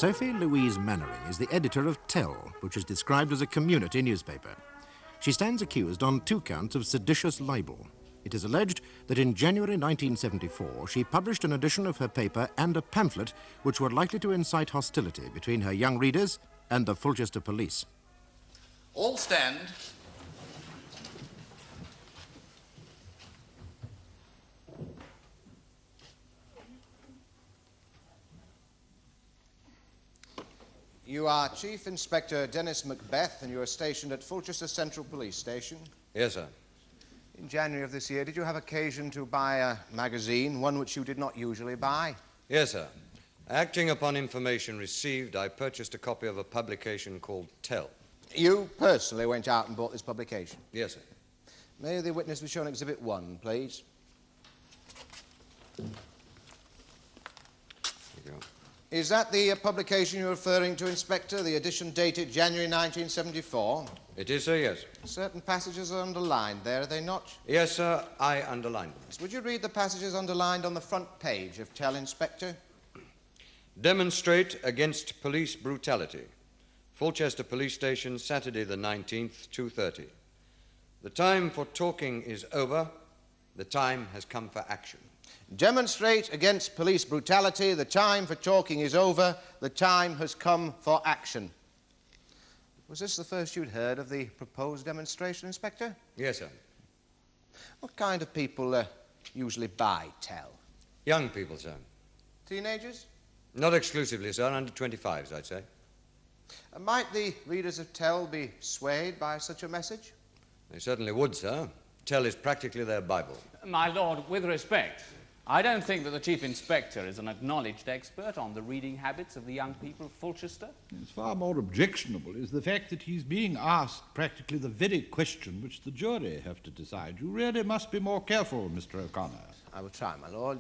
Sophie Louise Mannering is the editor of Tell, which is described as a community newspaper. She stands accused on 2 counts of seditious libel. It is alleged that in January 1974, she published an edition of her paper and a pamphlet which were likely to incite hostility between her young readers and the Fulchester police. All stand. You are Chief Inspector Dennis Macbeth, and you are stationed at Fulchester Central Police Station. Yes, sir. In January of this year, did you have occasion to buy a magazine, one which you did not usually buy? Yes, sir. Acting upon information received, I purchased a copy of a publication called Tell. You personally went out and bought this publication? Yes, sir. May the witness be shown Exhibit 1, please? Here you go. Is that the publication you're referring to, Inspector, the edition dated January 1974? It is, sir, yes. Certain passages are underlined there, are they not? Yes, sir, I underlined them. Would you read the passages underlined on the front page of Tell, Inspector? Demonstrate against police brutality. Fulchester Police Station, Saturday the 19th, 2:30. The time for talking is over. The time has come for action. Demonstrate against police brutality. The time for talking is over. The time has come for action. Was this the first you'd heard of the proposed demonstration, Inspector? Yes, sir. What kind of people usually buy Tell? Young people, sir. Teenagers? Not exclusively, sir. Under 25s, I'd say. Might the readers of Tell be swayed by such a message? They certainly would, sir. Tell is practically their Bible. My lord, with respect, I don't think that the Chief Inspector is an acknowledged expert on the reading habits of the young people of Fulchester. It's far more objectionable is the fact that he's being asked practically the very question which the jury have to decide. You really must be more careful, Mr. O'Connor. I will try, my lord.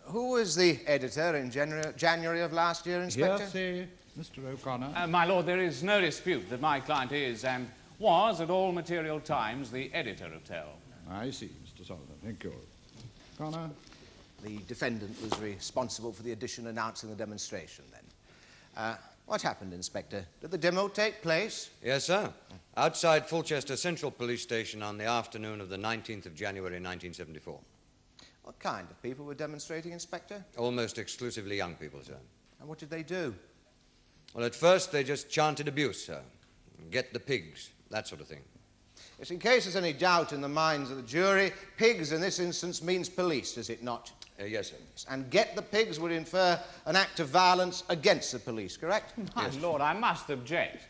Who was the editor in January of last year, Inspector? Yes, Mr. O'Connor. My lord, there is no dispute that my client is and was at all material times the editor of Tell. I see, Mr. Sullivan. Thank you. O'Connor. The defendant was responsible for the edition announcing the demonstration, then. What happened, Inspector? Did the demo take place? Yes, sir. Outside Fulchester Central Police Station on the afternoon of the 19th of January, 1974. What kind of people were demonstrating, Inspector? Almost exclusively young people, sir. And what did they do? Well, at first they just chanted abuse, sir. Get the pigs, that sort of thing. Yes, in case there's any doubt in the minds of the jury, pigs in this instance means police, does it not? Yes, sir. And get the pigs would infer an act of violence against the police, correct? My lord, I must object.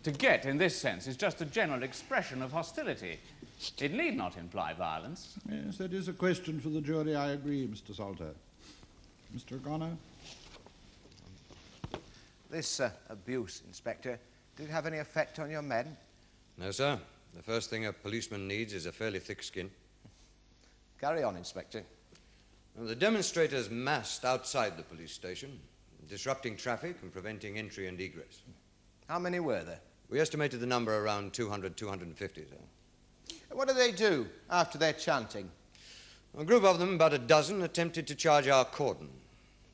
To get, in this sense, is just a general expression of hostility. It need not imply violence. Yes, that is a question for the jury. I agree, Mr. Salter. Mr. O'Connor? This abuse, Inspector, did it have any effect on your men? No, sir. The first thing a policeman needs is a fairly thick skin. Carry on, Inspector. Well, the demonstrators massed outside the police station, disrupting traffic and preventing entry and egress. How many were there? We estimated the number around 200, 250, sir. What did they do after their chanting? A group of them, about a dozen, attempted to charge our cordon.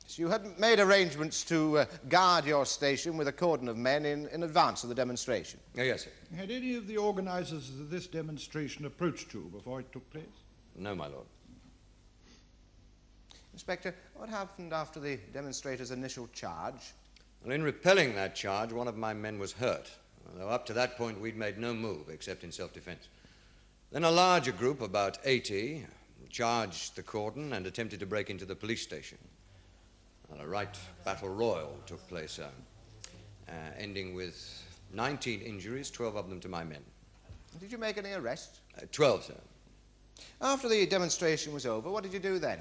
So you had made arrangements to guard your station with a cordon of men in advance of the demonstration? Yes, sir. Had any of the organizers of this demonstration approached you before it took place? No, my lord. Inspector, what happened after the demonstrators' initial charge? Well, in repelling that charge, one of my men was hurt, although up to that point we'd made no move except in self-defense. Then a larger group, about 80, charged the cordon and attempted to break into the police station. And a right battle royal took place, ending with 19 injuries, 12 of them to my men. Did you make any arrests? 12, sir. After the demonstration was over, what did you do then?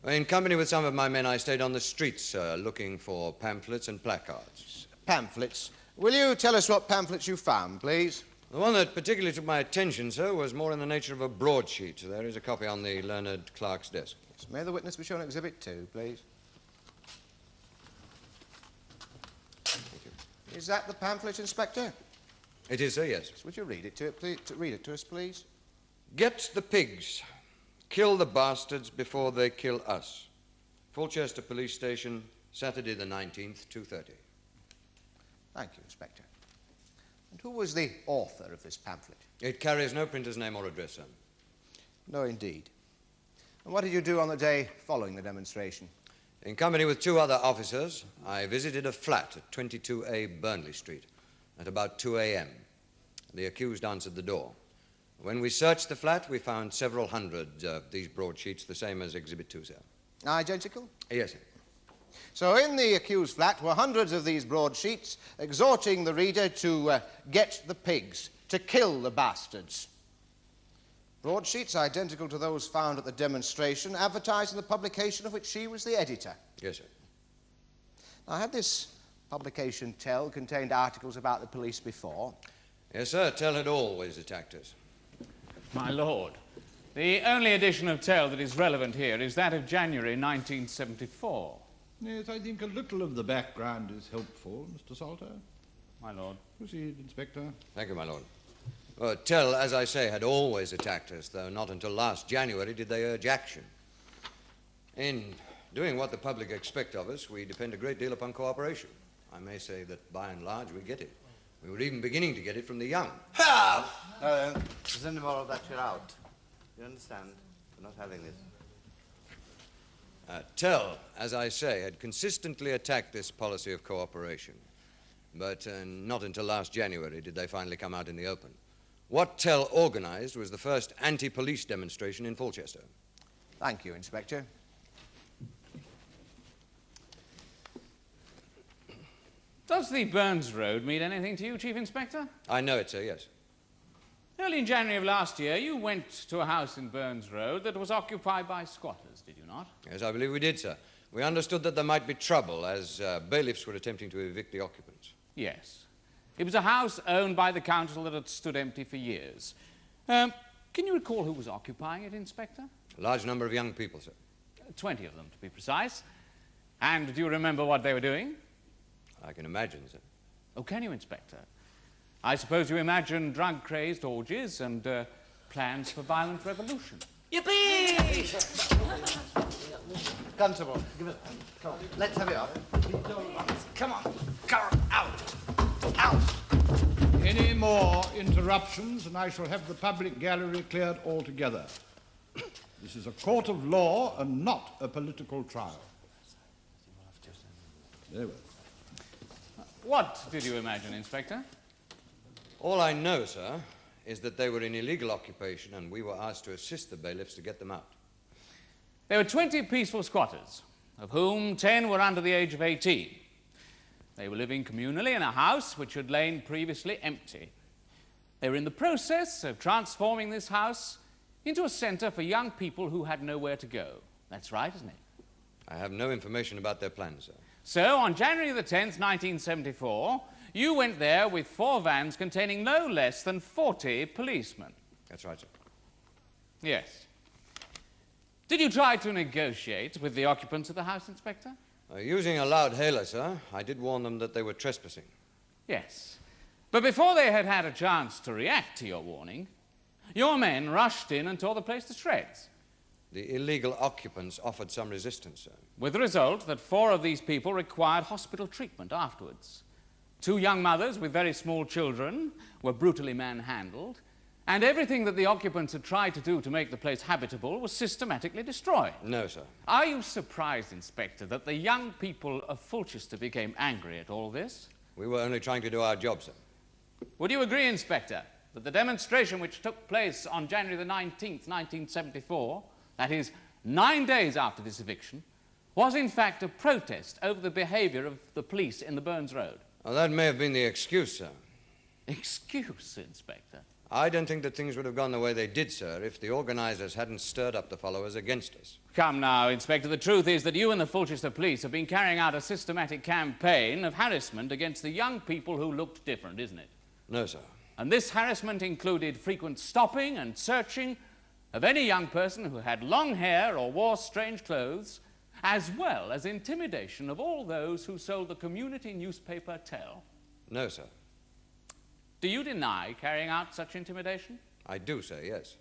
In company with some of my men, I stayed on the streets, sir, looking for pamphlets and placards. Pamphlets. Will you tell us what pamphlets you found, please? The one that particularly took my attention, sir, was more in the nature of a broadsheet. There is a copy on the learned clerk's desk. Yes, may the witness be shown Exhibit 2, please? Is that the pamphlet, Inspector? It is, sir, yes. Would you read it to us, please? Get the pigs. Kill the bastards before they kill us. Fulchester Police Station, Saturday the 19th, 2:30. Thank you, Inspector. And who was the author of this pamphlet? It carries no printer's name or address, sir. No, indeed. And what did you do on the day following the demonstration? In company with 2 other officers, I visited a flat at 22A Burnley Street at about 2 a.m. The accused answered the door. When we searched the flat, we found several hundred of these broadsheets, the same as Exhibit 2, sir. Identical? Yes, sir. So in the accused flat were hundreds of these broadsheets exhorting the reader to get the pigs, to kill the bastards. Broadsheets identical to those found at the demonstration, advertising the publication of which she was the editor. Yes, sir. Now, had this publication, Tell, contained articles about the police before? Yes, sir. Tell had always attacked us. My lord, the only edition of Tell that is relevant here is that of January 1974. Yes, I think a little of the background is helpful, Mr. Salter. My lord. Proceed, Inspector. Thank you, my lord. Tell, as I say, had always attacked us, though not until last January did they urge action. In doing what the public expect of us, we depend a great deal upon cooperation. I may say that, by and large, we get it. We were even beginning to get it from the young. There's any more of that, you're out. You understand? We're not having this. Tell, as I say, had consistently attacked this policy of cooperation. But not until last January did they finally come out in the open. What Tell organized was the first anti-police demonstration in Fulchester. Thank you, Inspector. Does the Burns Road mean anything to you, Chief Inspector? I know it, sir, yes. Early in January of last year, you went to a house in Burns Road that was occupied by squatters, did you not? Yes, I believe we did, sir. We understood that there might be trouble as bailiffs were attempting to evict the occupants. Yes. It was a house owned by the council that had stood empty for years. Can you recall who was occupying it, Inspector? A large number of young people, sir. 20 of them, to be precise. And do you remember what they were doing? I can imagine, sir. Oh, can you, Inspector? I suppose you imagine drug-crazed orgies and plans for violent revolution. Yippee! Constable, give us. Come on, let's have it up. Come on, come out. Out! Any more interruptions, and I shall have the public gallery cleared altogether. This is a court of law and not a political trial. Very well. What did you imagine, Inspector? All I know, sir, is that they were in illegal occupation and we were asked to assist the bailiffs to get them out. There were 20 peaceful squatters, of whom 10 were under the age of 18. They were living communally in a house which had lain previously empty. They were in the process of transforming this house into a centre for young people who had nowhere to go. That's right, isn't it? I have no information about their plans, sir. So, on January the 10th, 1974, you went there with 4 vans containing no less than 40 policemen. That's right, sir. Yes. Did you try to negotiate with the occupants of the house, Inspector? Using a loud hailer, sir, I did warn them that they were trespassing. Yes. But before they had had a chance to react to your warning, your men rushed in and tore the place to shreds. The illegal occupants offered some resistance, sir. With the result that 4 of these people required hospital treatment afterwards. 2 young mothers with very small children were brutally manhandled, and everything that the occupants had tried to do to make the place habitable was systematically destroyed. No, sir. Are you surprised, Inspector, that the young people of Fulchester became angry at all this? We were only trying to do our job, sir. Would you agree, Inspector, that the demonstration which took place on January the 19th, 1974, that is, 9 days after this eviction, was in fact a protest over the behaviour of the police in the Burns Road? Well, that may have been the excuse, sir. Excuse, Inspector? I don't think that things would have gone the way they did, sir, if the organizers hadn't stirred up the followers against us. Come now, Inspector, the truth is that you and the Fulchester police have been carrying out a systematic campaign of harassment against the young people who looked different, isn't it? No, sir. And this harassment included frequent stopping and searching of any young person who had long hair or wore strange clothes, as well as intimidation of all those who sold the community newspaper Tell. No, sir. Do you deny carrying out such intimidation? I do, sir, yes.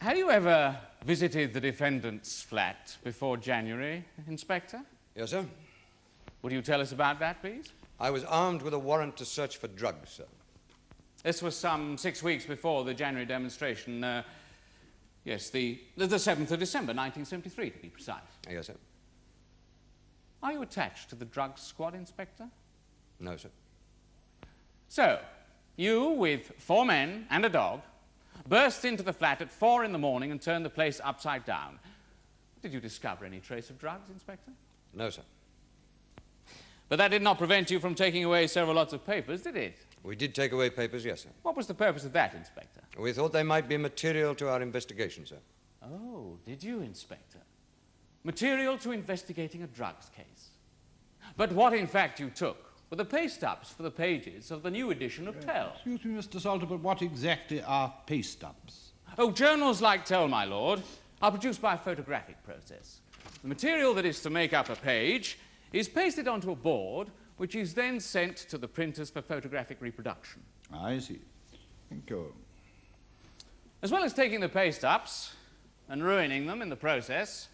Have you ever visited the defendant's flat before January, Inspector? Yes, sir. Would you tell us about that, please? I was armed with a warrant to search for drugs, sir. This was some 6 weeks before the January demonstration. Yes, the 7th of December, 1973, to be precise. Yes, sir. Are you attached to the drug squad, Inspector? No, sir. So, you, with 4 men and a dog, burst into the flat at 4 in the morning and turned the place upside down. Did you discover any trace of drugs, Inspector? No, sir. But that did not prevent you from taking away several lots of papers, did it? We did take away papers, yes, sir. What was the purpose of that, Inspector? We thought they might be material to our investigation, sir. Oh, did you, Inspector? Material to investigating a drugs case. But what, in fact, you took were the pay stubs for the pages of the new edition of Tell. Excuse me, Mr. Salter, but what exactly are pay stubs? Oh, journals like Tell, my lord, are produced by a photographic process. The material that is to make up a page is pasted onto a board, which is then sent to the printers for photographic reproduction. I see. Thank you. As well as taking the pay stubs and ruining them in the process,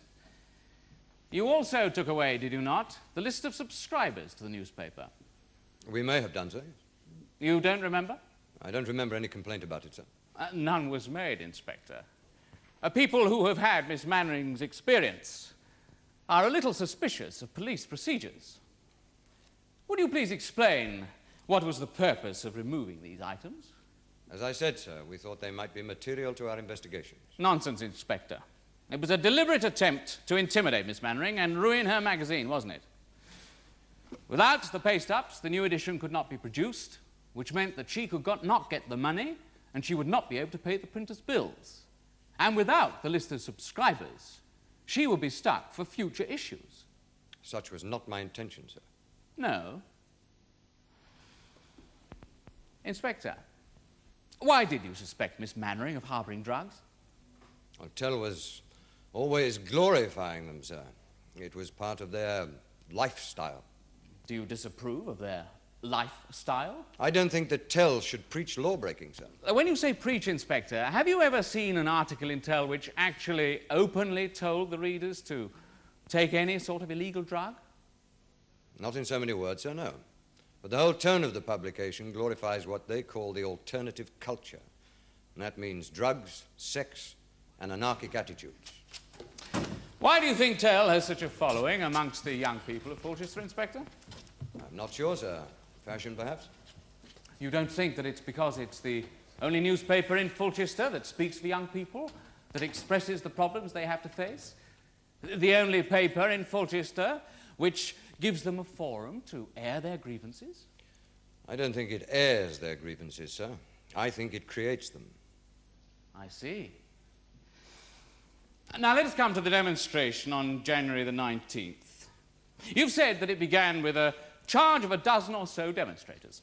you also took away, did you not, the list of subscribers to the newspaper. We may have done so, yes. You don't remember? I don't remember any complaint about it, sir. None was made, Inspector. People who have had Miss Mannering's experience are a little suspicious of police procedures. Would you please explain what was the purpose of removing these items? As I said, sir, we thought they might be material to our investigations. Nonsense, Inspector. It was a deliberate attempt to intimidate Miss Mannering and ruin her magazine, wasn't it? Without the pay stubs, the new edition could not be produced, which meant that she could not get the money and she would not be able to pay the printer's bills. And without the list of subscribers, she would be stuck for future issues. Such was not my intention, sir. No. Inspector, why did you suspect Miss Mannering of harbouring drugs? Well, Tell was always glorifying them, sir. It was part of their lifestyle. Do you disapprove of their lifestyle? I don't think that Tell should preach law-breaking, sir. When you say preach, Inspector, have you ever seen an article in Tell which actually openly told the readers to take any sort of illegal drug? Not in so many words, sir, no. But the whole tone of the publication glorifies what they call the alternative culture. And that means drugs, sex, and anarchic attitudes. Why do you think Tell has such a following amongst the young people of Fulchester, Inspector? I'm not sure, sir. Fashion, perhaps? You don't think that it's because it's the only newspaper in Fulchester that speaks for young people, that expresses the problems they have to face? The only paper in Fulchester which gives them a forum to air their grievances? I don't think it airs their grievances, sir. I think it creates them. I see. Now let us come to the demonstration on January the 19th. You've said that it began with a charge of a dozen or so demonstrators.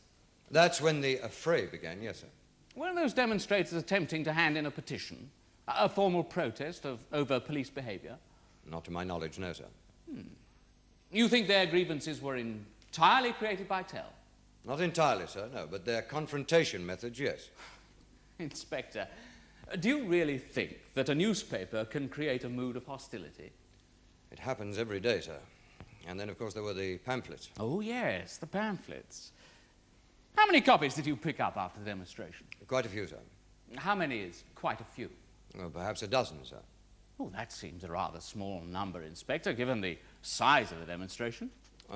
That's when the affray began, yes, sir. Were those demonstrators attempting to hand in a petition, a formal protest over police behaviour? Not to my knowledge, no, sir. You think their grievances were entirely created by Tell? Not entirely, sir, no, but their confrontation methods, yes. Inspector, do you really think that a newspaper can create a mood of hostility? It happens every day, sir. And then, of course, there were the pamphlets. Oh, yes, the pamphlets. How many copies did you pick up after the demonstration? Quite a few, sir. How many is quite a few? Well, perhaps a dozen, sir. Oh, that seems a rather small number, Inspector, given the size of the demonstration.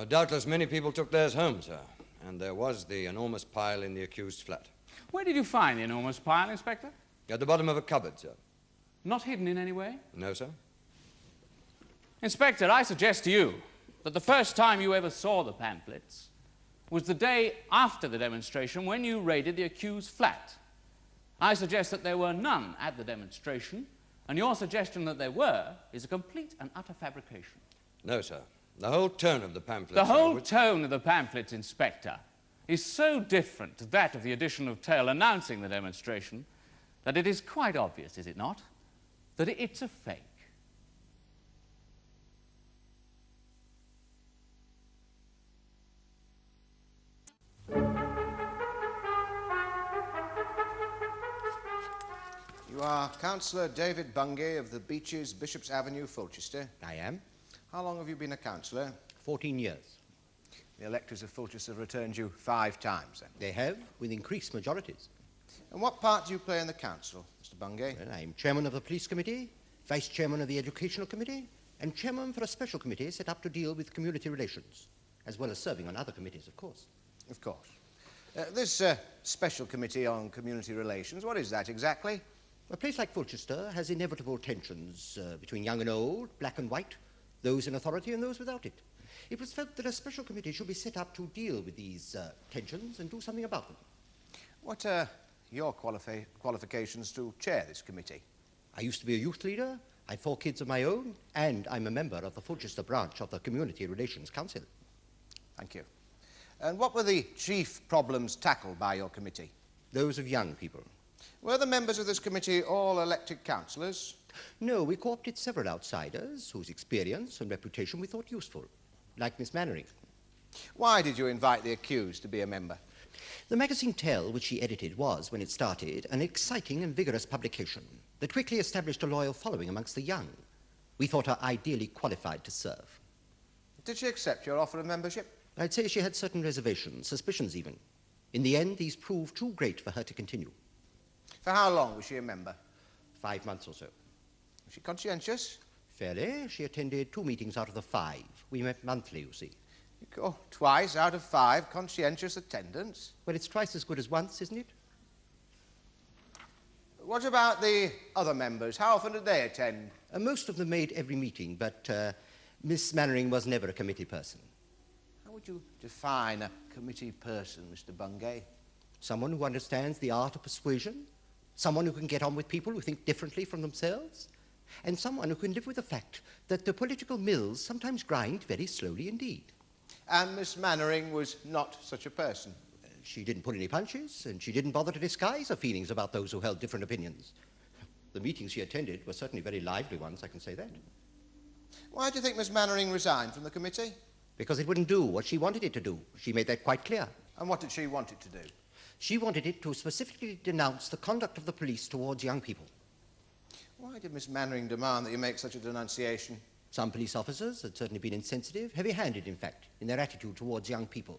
Doubtless many people took theirs home, sir. And there was the enormous pile in the accused's flat. Where did you find the enormous pile, Inspector? At the bottom of a cupboard, sir. Not hidden in any way? No, sir. Inspector, I suggest to you that the first time you ever saw the pamphlets was the day after the demonstration when you raided the accused's flat. I suggest that there were none at the demonstration, and your suggestion that there were is a complete and utter fabrication. No, sir. The whole tone of the pamphlet, The sir, whole was- tone of the pamphlets, Inspector, is so different to that of the edition of Tell announcing the demonstration that it is quite obvious, is it not, that it's a fake. You You are Councillor David Bungay of the Beeches, Bishop's Avenue, Fulchester. I am. How long have you been a councillor? 14 years. The electors of Fulchester have returned you 5 times, then. They have, with increased majorities. And what part do you play in the council, Mr. Bungay? Well, I'm chairman of the police committee, vice chairman of the educational committee, and chairman for a special committee set up to deal with community relations, as well as serving on other committees, of course. Of course. This special committee on community relations, what is that exactly? A place like Fulchester has inevitable tensions between young and old, black and white, those in authority and those without it. It was felt that a special committee should be set up to deal with these tensions and do something about them. What are your qualifications to chair this committee? I used to be a youth leader, I've 4 kids of my own, and I'm a member of the Fulchester branch of the Community Relations Council. Thank you. And what were the chief problems tackled by your committee? Those of young people. Were the members of this committee all elected councillors? No, we co-opted several outsiders whose experience and reputation we thought useful, like Miss Mannering. Why did you invite the accused to be a member? The magazine Tell, which she edited, was, when it started, an exciting and vigorous publication that quickly established a loyal following amongst the young. We thought her ideally qualified to serve. Did she accept your offer of membership? I'd say she had certain reservations, suspicions even. In the end, these proved too great for her to continue. For how long was she a member? 5 months or so. Was she conscientious? Fairly. She attended 2 meetings out of the 5. We met monthly, you see. You go twice out of 5 conscientious attendance. Well, it's twice as good as once, isn't it? What about the other members? How often did they attend? Most of them made every meeting, but Miss Mannering was never a committee person. How would you define a committee person, Mr. Bungay? Someone who understands the art of persuasion, someone who can get on with people who think differently from themselves, and someone who can live with the fact that the political mills sometimes grind very slowly indeed. And Miss Mannering was not such a person. She didn't pull any punches, and she didn't bother to disguise her feelings about those who held different opinions. The meetings she attended were certainly very lively ones, I can say that. Why do you think Miss Mannering resigned from the committee? Because it wouldn't do what she wanted it to do. She made that quite clear. And what did she want it to do? She wanted it to specifically denounce the conduct of the police towards young people. Why did Miss Mannering demand that you make such a denunciation? Some police officers had certainly been insensitive, heavy-handed, in fact, in their attitude towards young people.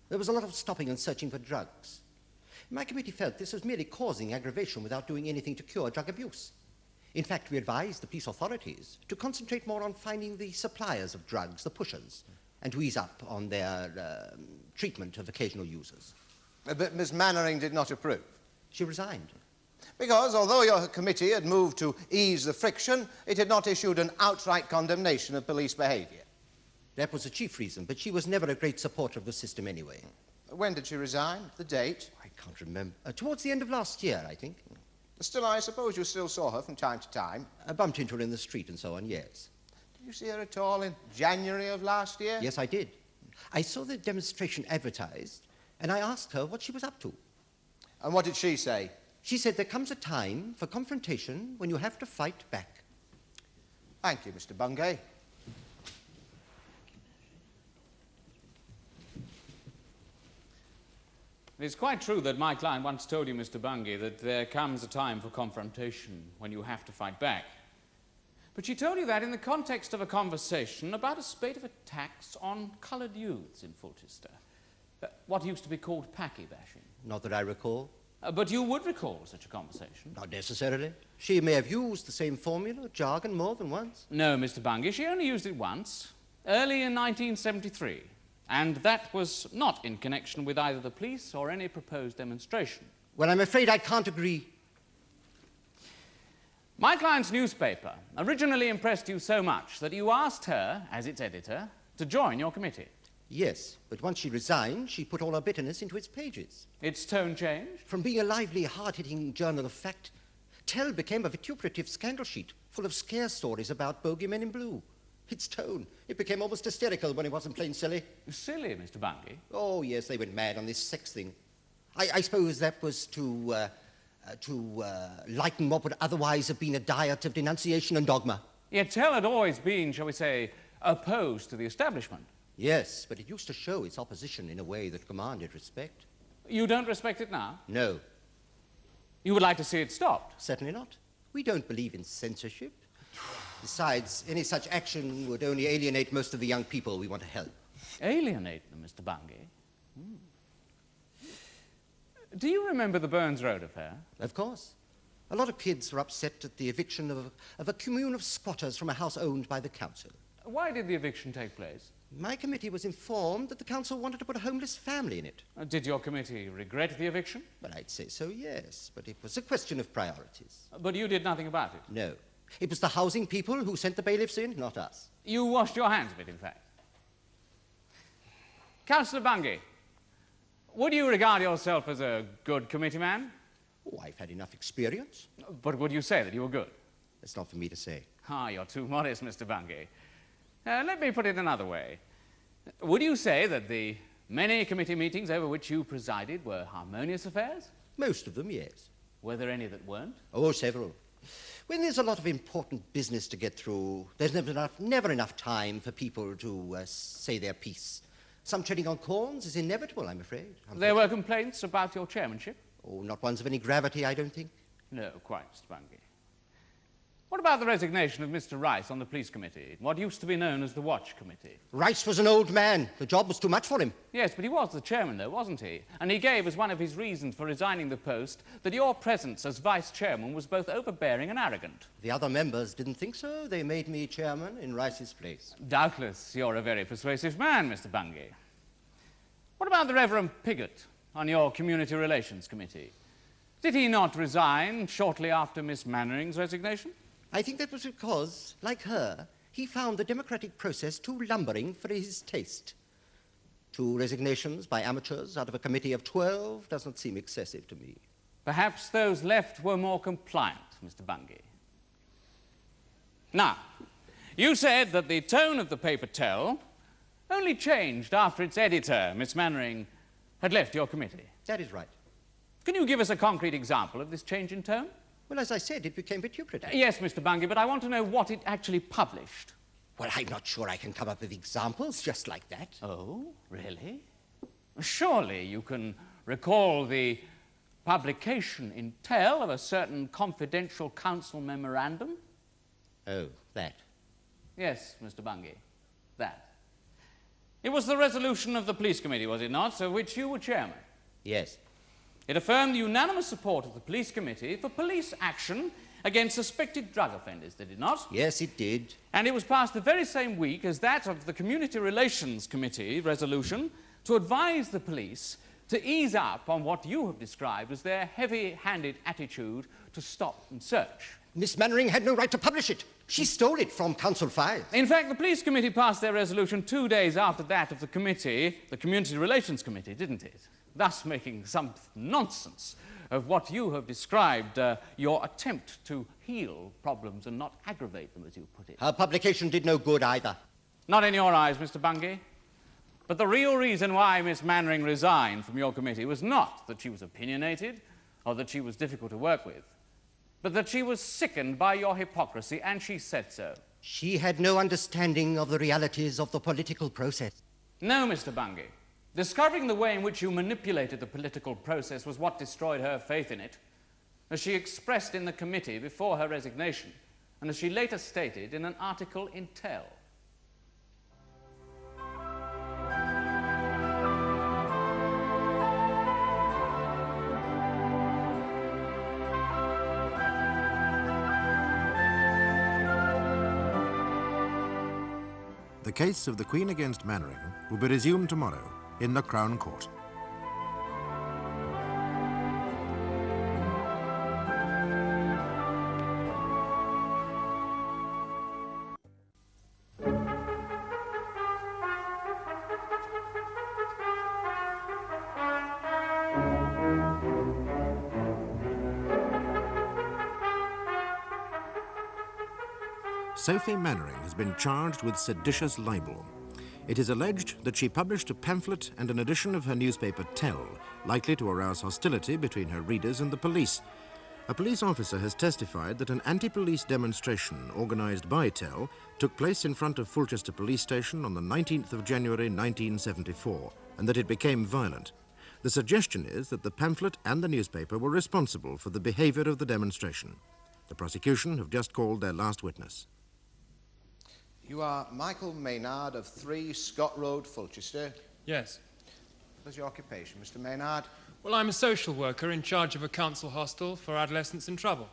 There was a lot of stopping and searching for drugs. My committee felt this was merely causing aggravation without doing anything to cure drug abuse. In fact, we advised the police authorities to concentrate more on finding the suppliers of drugs, the pushers, and to ease up on their treatment of occasional users. But Miss Mannering did not approve. She resigned. Because although your committee had moved to ease the friction, it had not issued an outright condemnation of police behaviour. That was the chief reason, but she was never a great supporter of the system anyway. When did she resign? The date? I can't remember. Towards the end of last year, I think. Still, I suppose you still saw her from time to time. I bumped into her in the street and so on, yes. Did you see her at all in January of last year? Yes, I did. I saw the demonstration advertised, and I asked her what she was up to. And what did she say? She said there comes a time for confrontation when you have to fight back. Thank you, Mr. Bungay. It's quite true that my client once told you, Mr. Bungay, that there comes a time for confrontation when you have to fight back. But she told you that in the context of a conversation about a spate of attacks on coloured youths in Fulchester. What used to be called packy bashing. Not that I recall. But you would recall such a conversation. Not necessarily. She may have used the same formula, jargon, more than once. No, Mr. Bungay, she only used it once, early in 1973. And that was not in connection with either the police or any proposed demonstration. Well, I'm afraid I can't agree. My client's newspaper originally impressed you so much that you asked her, as its editor, to join your committee. Yes, but once she resigned, she put all her bitterness into its pages. Its tone changed? From being a lively, hard-hitting journal of fact, Tell became a vituperative scandal sheet full of scare stories about bogeymen in blue. Its tone, it became almost hysterical when it wasn't plain silly. Silly, Mr. Bungay. Oh, yes, they went mad on this sex thing. I suppose that was to lighten what would otherwise have been a diet of denunciation and dogma. Yet Tell had always been, shall we say, opposed to the establishment. Yes, but it used to show its opposition in a way that commanded respect. You don't respect it now? No. You would like to see it stopped? Certainly not. We don't believe in censorship. Besides, any such action would only alienate most of the young people we want to help. Alienate them, Mr. Bungay? Do you remember the Burns Road affair? Of course. A lot of kids were upset at the eviction of a commune of squatters from a house owned by the council. Why did the eviction take place? My committee was informed that the council wanted to put a homeless family in it. Did your committee regret the eviction? Well, I'd say so, yes, but it was a question of priorities. But you did nothing about it? No. It was the housing people who sent the bailiffs in, not us. You washed your hands of it, in fact. Councillor Bungay, would you regard yourself as a good committee man? Oh, I've had enough experience. But would you say that you were good? That's not for me to say. Ah, you're too modest, Mr. Bungay. Let me put it another way. Would you say that the many committee meetings over which you presided were harmonious affairs? Most of them, yes. Were there any that weren't? Oh, several. When there's a lot of important business to get through, there's never enough time for people to say their piece. Some treading on corns is inevitable, I'm afraid. There were complaints about your chairmanship? Oh, not ones of any gravity, I don't think. No, quite, Mr. Bungay. What about the resignation of Mr. Rice on the police committee, what used to be known as the Watch Committee? Rice was an old man. The job was too much for him. Yes, but he was the chairman, though, wasn't he? And he gave as one of his reasons for resigning the post that your presence as vice-chairman was both overbearing and arrogant. The other members didn't think so. They made me chairman in Rice's place. Doubtless you're a very persuasive man, Mr. Bungay. What about the Reverend Piggott on your Community Relations Committee? Did he not resign shortly after Miss Mannering's resignation? I think that was because, like her, he found the democratic process too lumbering for his taste. 2 resignations by amateurs out of a committee of 12 doesn't seem excessive to me. Perhaps those left were more compliant, Mr. Bungay. Now, you said that the tone of the paper Tell only changed after its editor, Miss Mannering, had left your committee. That is right. Can you give us a concrete example of this change in tone? Well, as I said, it became vituperative. Yes, Mr. Bungay, but I want to know what it actually published. Well, I'm not sure I can come up with examples just like that. Oh, really? Surely you can recall the publication in Tell of a certain confidential council memorandum? Oh, that. Yes, Mr. Bungay, that. It was the resolution of the police committee, was it not, of which you were chairman? Yes. It affirmed the unanimous support of the police committee for police action against suspected drug offenders, did it not? Yes, it did. And it was passed the very same week as that of the Community Relations Committee resolution to advise the police to ease up on what you have described as their heavy-handed attitude to stop and search. Miss Mannering had no right to publish it. She stole it from council files. In fact, the police committee passed their resolution 2 days after that of the committee, the Community Relations Committee, didn't it? Thus making some nonsense of what you have described your attempt to heal problems and not aggravate them, as you put it. Her publication did no good either. Not in your eyes, Mr. Bungay. But the real reason why Miss Mannering resigned from your committee was not that she was opinionated or that she was difficult to work with, but that she was sickened by your hypocrisy, and she said so. She had no understanding of the realities of the political process. No, Mr. Bungay. Discovering the way in which you manipulated the political process was what destroyed her faith in it, as she expressed in the committee before her resignation, and as she later stated in an article in Tell. The case of the Queen against Mannering will be resumed tomorrow in the Crown Court. Sophie Mannering has been charged with seditious libel. It is alleged that she published a pamphlet and an edition of her newspaper Tell, likely to arouse hostility between her readers and the police. A police officer has testified that an anti-police demonstration organised by Tell took place in front of Fulchester Police Station on the 19th of January 1974, and that it became violent. The suggestion is that the pamphlet and the newspaper were responsible for the behaviour of the demonstration. The prosecution have just called their last witness. You are Michael Maynard of 3 Scott Road, Fulchester. Yes. What is your occupation, Mr. Maynard? Well, I'm a social worker in charge of a council hostel for adolescents in trouble.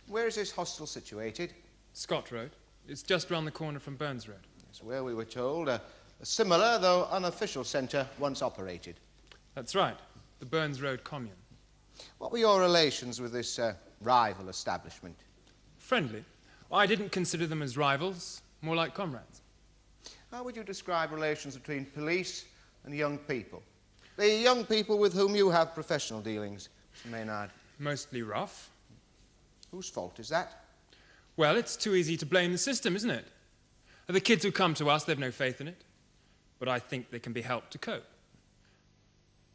Where is this hostel situated? Scott Road. It's just round the corner from Burns Road. It's where we were told a similar, though unofficial, centre once operated. That's right, the Burns Road commune. What were your relations with this rival establishment? Friendly. I didn't consider them as rivals, more like comrades. How would you describe relations between police and young people? The young people with whom you have professional dealings, Mr. Maynard. Mostly rough. Whose fault is that? Well, it's too easy to blame the system, isn't it? The kids who come to us, they've no faith in it. But I think they can be helped to cope.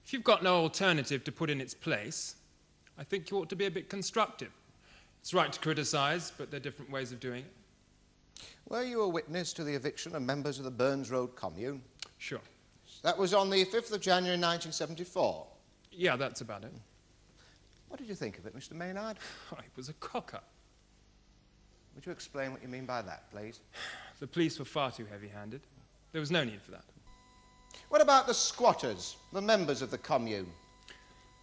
If you've got no alternative to put in its place, I think you ought to be a bit constructive. It's right to criticise, but there are different ways of doing it. Were you a witness to the eviction of members of the Burns Road commune? Sure. That was on the 5th of January 1974. Yeah, that's about it. What did you think of it, Mr. Maynard? Oh, it was a cock-up. Would you explain what you mean by that, please? The police were far too heavy-handed. There was no need for that. What about the squatters, the members of the commune?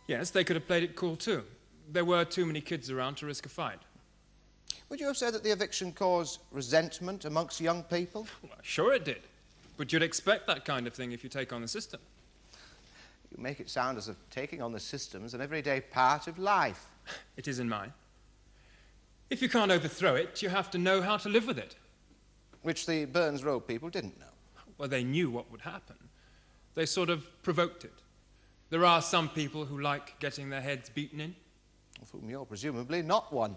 Yes, they could have played it cool too. There were too many kids around to risk a fight. Would you have said that the eviction caused resentment amongst young people? Well, sure it did. But you'd expect that kind of thing if you take on the system. You make it sound as if taking on the system is an everyday part of life. It is in mine. If you can't overthrow it, you have to know how to live with it. Which the Burns Road people didn't know. Well, they knew what would happen. They sort of provoked it. There are some people who like getting their heads beaten in. Of whom you're presumably not one.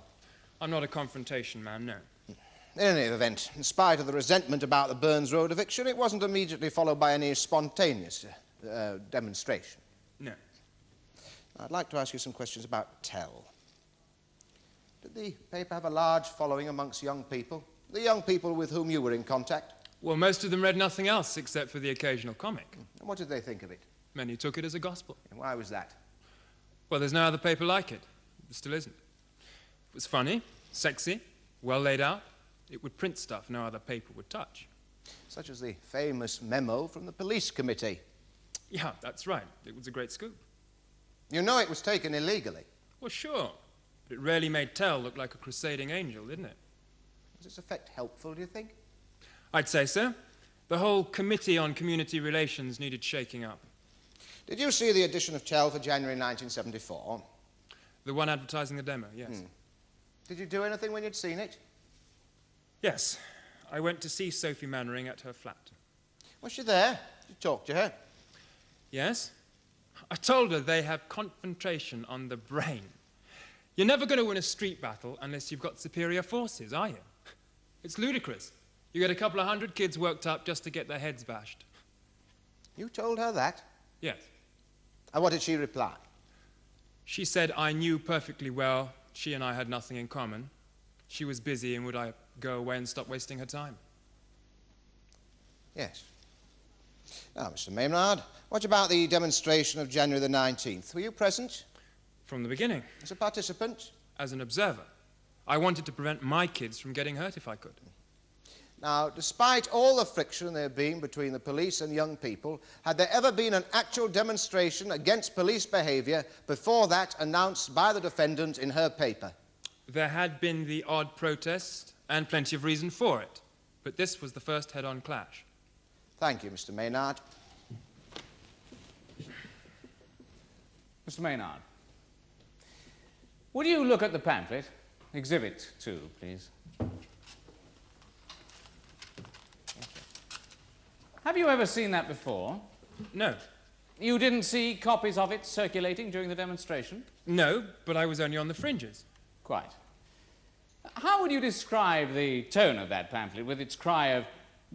I'm not a confrontation man, no. In any event, in spite of the resentment about the Burns Road eviction, it wasn't immediately followed by any spontaneous demonstration. No. I'd like to ask you some questions about Tell. Did the paper have a large following amongst young people? The young people with whom you were in contact? Well, most of them read nothing else except for the occasional comic. And what did they think of it? Many took it as a gospel. And why was that? Well, there's no other paper like it. There still isn't. It was funny, sexy, well laid out. It would print stuff no other paper would touch. Such as the famous memo from the police committee. Yeah, that's right. It was a great scoop. You know it was taken illegally. Well, sure. But it really made Tell look like a crusading angel, didn't it? Was its effect helpful, do you think? I'd say so. The whole Committee on Community Relations needed shaking up. Did you see the edition of Tell for January 1974? The one advertising the demo, yes. Did you do anything when you'd seen it? Yes. I went to see Sophie Mannering at her flat. Was she there? Did you talk to her? Yes? I told her they have concentration on the brain. You're never going to win a street battle unless you've got superior forces, are you? It's ludicrous. You get a couple of 100 kids worked up just to get their heads bashed. You told her that? Yes. And what did she reply? She said I knew perfectly well she and I had nothing in common. She was busy, and would I go away and stop wasting her time? Yes. Now, Mr. Maynard, what about the demonstration of January the 19th? Were you present? From the beginning, As a participant? as an observer. I wanted to prevent my kids from getting hurt if I could. Now, despite all the friction there being between the police and young people, had there ever been an actual demonstration against police behaviour before that announced by the defendant in her paper? There had been the odd protest, and plenty of reason for it. But this was the first head-on clash. Thank you, Mr. Maynard. Mr. Maynard, would you look at the pamphlet? Exhibit 2, please. Have you ever seen that before? No. You didn't see copies of it circulating during the demonstration? No, but I was only on the fringes. Quite. How would you describe the tone of that pamphlet with its cry of,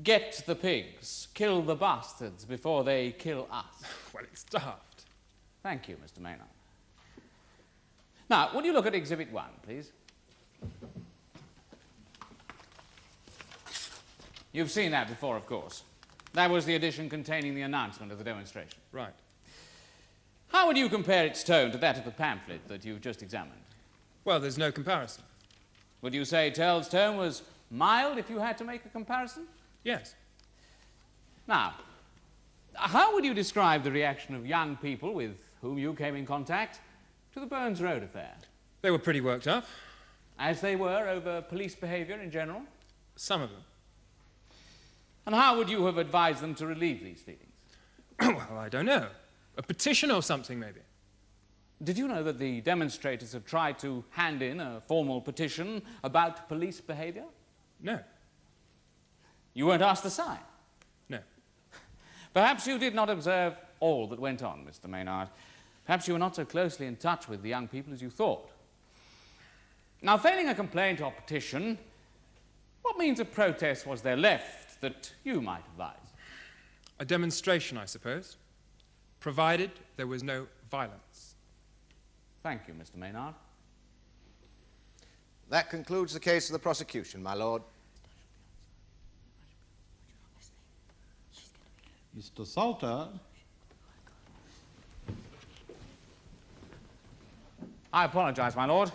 "Get the pigs, kill the bastards before they kill us"? Well, it's daft. Thank you, Mr. Maynard. Now, would you look at Exhibit 1, please? You've seen that before, of course. That was the edition containing the announcement of the demonstration. Right. How would you compare its tone to that of the pamphlet that you've just examined? Well, there's no comparison. Would you say Tell's tone was mild if you had to make a comparison? Yes. Now, how would you describe the reaction of young people with whom you came in contact to the Burns Road affair? They were pretty worked up. As they were over police behaviour in general? Some of them. And how would you have advised them to relieve these feelings? Well, I don't know. A petition or something, maybe. Did you know that the demonstrators have tried to hand in a formal petition about police behaviour? No. You weren't asked to sign? No. Perhaps you did not observe all that went on, Mr. Maynard. Perhaps you were not so closely in touch with the young people as you thought. Now, failing a complaint or petition, what means of protest was there left that you might advise? A demonstration, I suppose, provided there was no violence. Thank you, Mr. Maynard. That concludes the case of the prosecution, my lord. Mr. Salter. I apologize, my lord.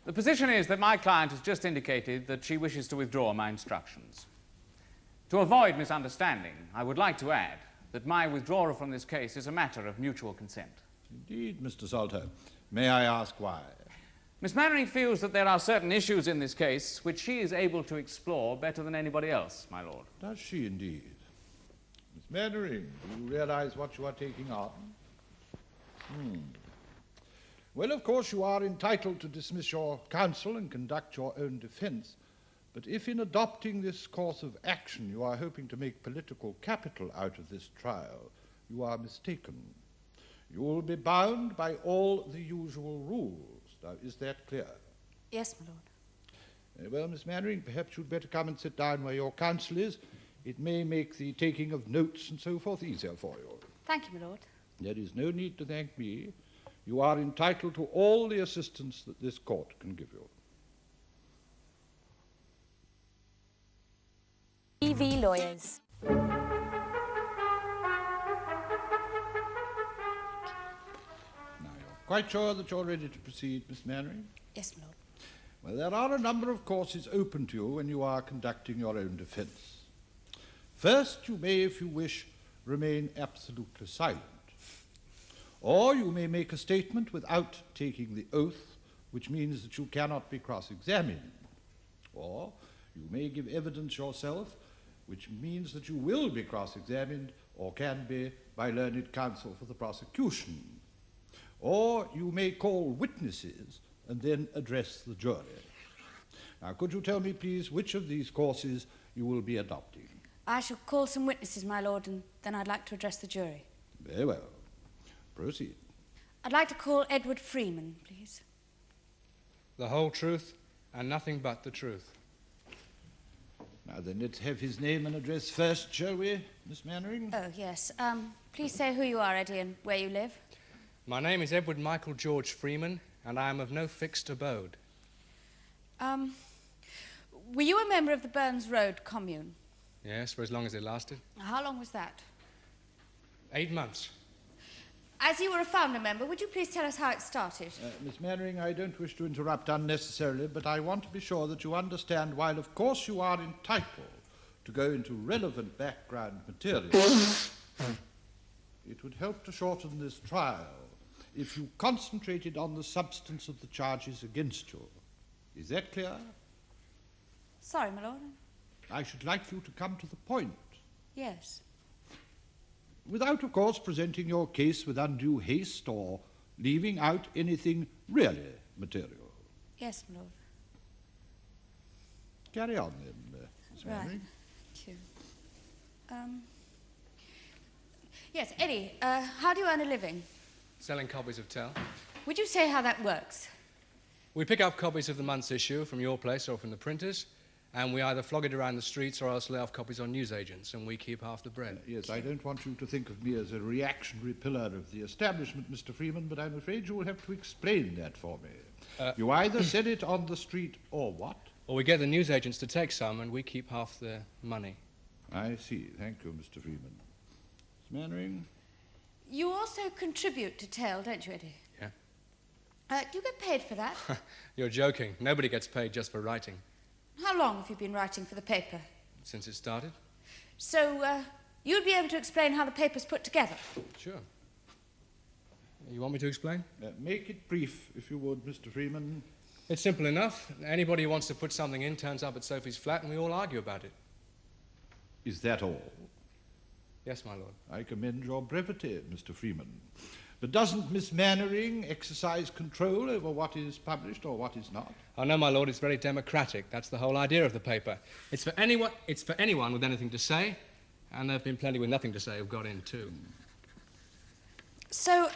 The position is that my client has just indicated that she wishes to withdraw my instructions. To avoid misunderstanding, I would like to add that my withdrawal from this case is a matter of mutual consent. Indeed, Mr. Salter. May I ask why? Miss Mannering feels that there are certain issues in this case which she is able to explore better than anybody else, my lord. Does she indeed? Miss Mannering, do you realize what you are taking on? Well, of course, you are entitled to dismiss your counsel and conduct your own defense. But if in adopting this course of action you are hoping to make political capital out of this trial, you are mistaken. You will be bound by all the usual rules. Now, is that clear? Yes, my lord. Very well, Miss Mannering, perhaps you'd better come and sit down where your counsel is. It may make the taking of notes and so forth easier for you. Thank you, my lord. There is no need to thank me. You are entitled to all the assistance that this court can give you. EV Lawyers. Now, you're quite sure that you're ready to proceed, Miss Mannering? Yes, my lord. Well, there are a number of courses open to you when you are conducting your own defense. First, you may, if you wish, remain absolutely silent. Or you may make a statement without taking the oath, which means that you cannot be cross-examined. Or you may give evidence yourself, which means that you will be cross-examined, or can be, by learned counsel for the prosecution. Or you may call witnesses and then address the jury. Now, could you tell me, please, which of these courses you will be adopting? I shall call some witnesses, my lord, and then I'd like to address the jury. Very well. Proceed. I'd like to call Edward Freeman, please. The whole truth and nothing but the truth. Now then, let's have his name and address first, shall we, Miss Mannering? Oh, yes. Please say who you are, Eddie, and where you live. My name is Edward Michael George Freeman, and I am of no fixed abode. Were you a member of the Burns Road commune? Yes, for as long as it lasted. How long was that? 8 months. As you were a founder member, would you please tell us how it started? Miss Mannering, I don't wish to interrupt unnecessarily, but I want to be sure that you understand, while of course you are entitled to go into relevant background material, it would help to shorten this trial if you concentrated on the substance of the charges against you. Is that clear? Sorry, my lord. I should like you to come to the point, Yes. without, of course, presenting your case with undue haste or leaving out anything really material. Yes, my lord. Carry on, then, Miss Right. Mannering. Thank you. Yes, Eddie, how do you earn a living? Selling copies of Tell. Would you say how that works? We pick up copies of the month's issue from your place or from the printers, and we either flog it around the streets or else lay off copies on newsagents, and we keep half the bread. Yes, I don't want you to think of me as a reactionary pillar of the establishment, Mr. Freeman, but I'm afraid you will have to explain that for me. You either sell it on the street or what? Or we get the newsagents to take some, and we keep half the money. I see. Thank you, Mr. Freeman. Miss Mannering? You also contribute to Tell, don't you, Eddie? Yeah. Do you get paid for that? You're joking. Nobody gets paid just for writing. How long have you been writing for the paper? Since it started? So, you'd be able to explain how the paper's put together? Sure. You want me to explain? Make it brief, if you would, Mr. Freeman. It's simple enough. Anybody who wants to put something in turns up at Sophie's flat and we all argue about it. Is that all? Yes, my lord. I commend your brevity, Mr. Freeman. But doesn't Miss Mannering exercise control over what is published or what is not? Oh, no, my lord, it's very democratic. That's the whole idea of the paper. It's for anyone with anything to say, and there have been plenty with nothing to say who've got in, too. So,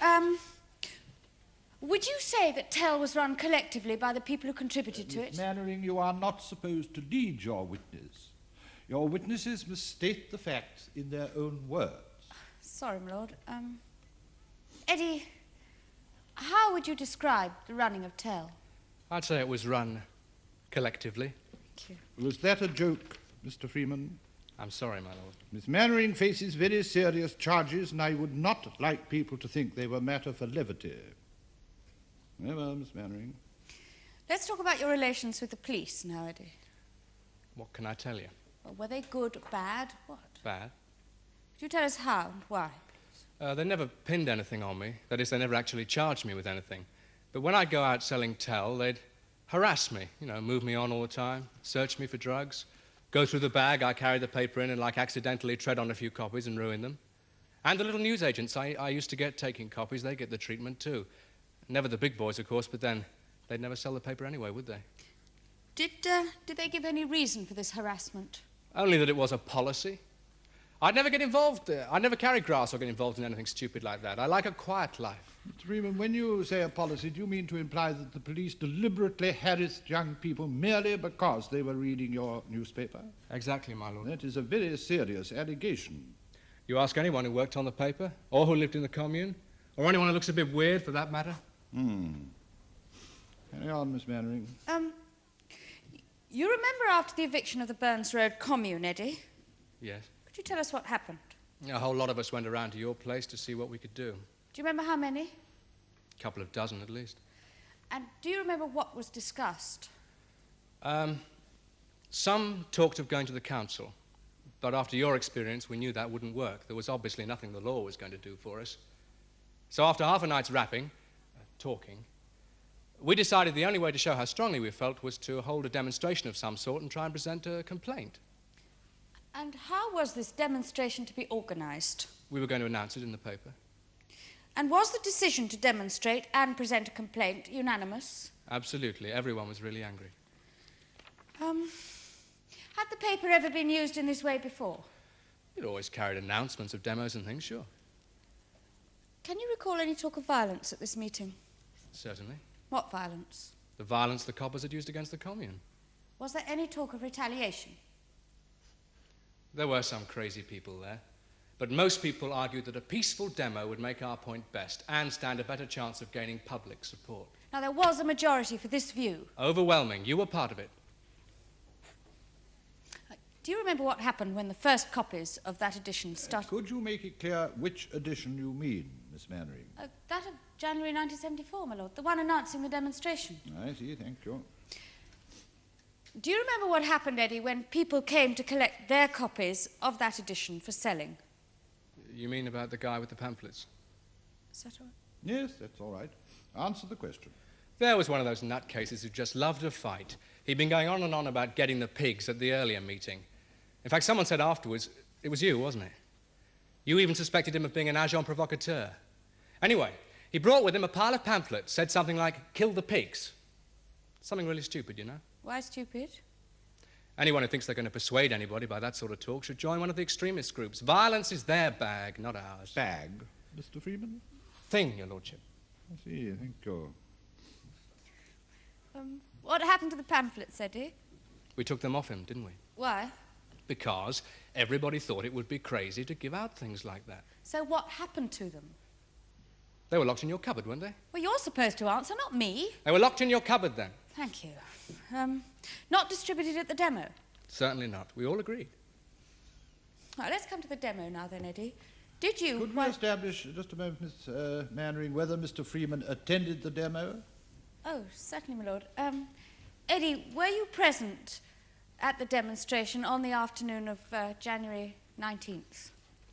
would you say that Tell was run collectively by the people who contributed to it? Miss Mannering, you are not supposed to lead your witness. Your witnesses must state the facts in their own words. Sorry, my lord. Eddie, how would you describe the running of Tell? I'd say it was run collectively. Thank you. Was that a joke, Mr. Freeman? I'm sorry, my lord. Miss Mannering faces very serious charges, and I would not like people to think they were matter for levity. Very well, Miss Mannering. Let's talk about your relations with the police now, Eddie. What can I tell you? Well, were they good, bad, what? Bad. Could you tell us how and why? They never pinned anything on me. That is, they never actually charged me with anything. But when I'd go out selling Tell, they'd harass me, move me on all the time, search me for drugs, go through the bag I carried the paper in and, accidentally tread on a few copies and ruin them. And the little newsagents I used to get taking copies, they get the treatment too. Never the big boys, of course, but then they'd never sell the paper anyway, would they? Did they give any reason for this harassment? Only that it was a policy. I'd never get involved. I'd never carry grass or get involved in anything stupid like that. I like a quiet life. Mr. Freeman, when you say a policy, do you mean to imply that the police deliberately harassed young people merely because they were reading your newspaper? Exactly, my lord. That is a very serious allegation. You ask anyone who worked on the paper, or who lived in the commune, or anyone who looks a bit weird, for that matter. Carry on, Miss Mannering. You remember after the eviction of the Burns Road commune, Eddie? Yes. Could you tell us what happened? A whole lot of us went around to your place to see what we could do. Do you remember how many? A couple of dozen, at least. And do you remember what was discussed? Some talked of going to the council, but after your experience, we knew that wouldn't work. There was obviously nothing the law was going to do for us. So after half a night's talking, we decided the only way to show how strongly we felt was to hold a demonstration of some sort and try and present a complaint. And how was this demonstration to be organised? We were going to announce it in the paper. And was the decision to demonstrate and present a complaint unanimous? Absolutely. Everyone was really angry. Had the paper ever been used in this way before? It always carried announcements of demos and things, sure. Can you recall any talk of violence at this meeting? Certainly. What violence? The violence the coppers had used against the commune. Was there any talk of retaliation? There were some crazy people there, but most people argued that a peaceful demo would make our point best and stand a better chance of gaining public support. Now, there was a majority for this view. Overwhelming. You were part of it. Do you remember what happened when the first copies of that edition started? Could you make it clear which edition you mean, Miss Mannering? That of January 1974, my lord, the one announcing the demonstration. I see, thank you. Do you remember what happened, Eddie, when people came to collect their copies of that edition for selling? You mean about the guy with the pamphlets? Is that all right? Yes, that's all right. Answer the question. There was one of those nutcases who just loved a fight. He'd been going on and on about getting the pigs at the earlier meeting. In fact, someone said afterwards, it was you, wasn't it? You even suspected him of being an agent provocateur. Anyway, he brought with him a pile of pamphlets, said something like, kill the pigs. Something really stupid, you know? Why stupid? Anyone who thinks they're going to persuade anybody by that sort of talk should join one of the extremist groups. Violence is their bag, not ours. Bag, Mr. Freeman? Thing, your lordship. I see, thank you. What happened to the pamphlets, Eddie? We took them off him, didn't we? Why? Because everybody thought it would be crazy to give out things like that. So what happened to them? They were locked in your cupboard, weren't they? Well, you're supposed to answer, not me. They were locked in your cupboard then. Thank you. Not distributed at the demo? Certainly not. We all agreed. Right, let's come to the demo now then, Eddie. Did you? Could we establish, just a moment, Miss Mannering, whether Mr. Freeman attended the demo? Oh, certainly, my lord. Eddie, were you present at the demonstration on the afternoon of January 19th?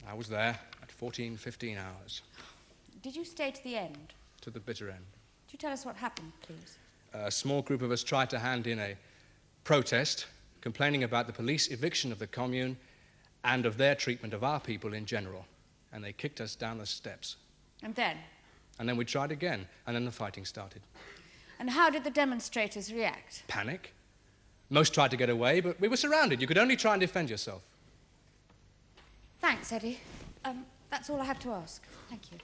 I was there at 15 hours, Did you stay to the end? to the bitter end. Could you tell us what happened, please? A small group of us tried to hand in a protest complaining about the police eviction of the commune and of their treatment of our people in general. And they kicked us down the steps. And then? And then we tried again, and then the fighting started. And how did the demonstrators react? Panic. Most tried to get away, but we were surrounded. You could only try and defend yourself. Thanks, Eddie. That's all I have to ask. Thank you.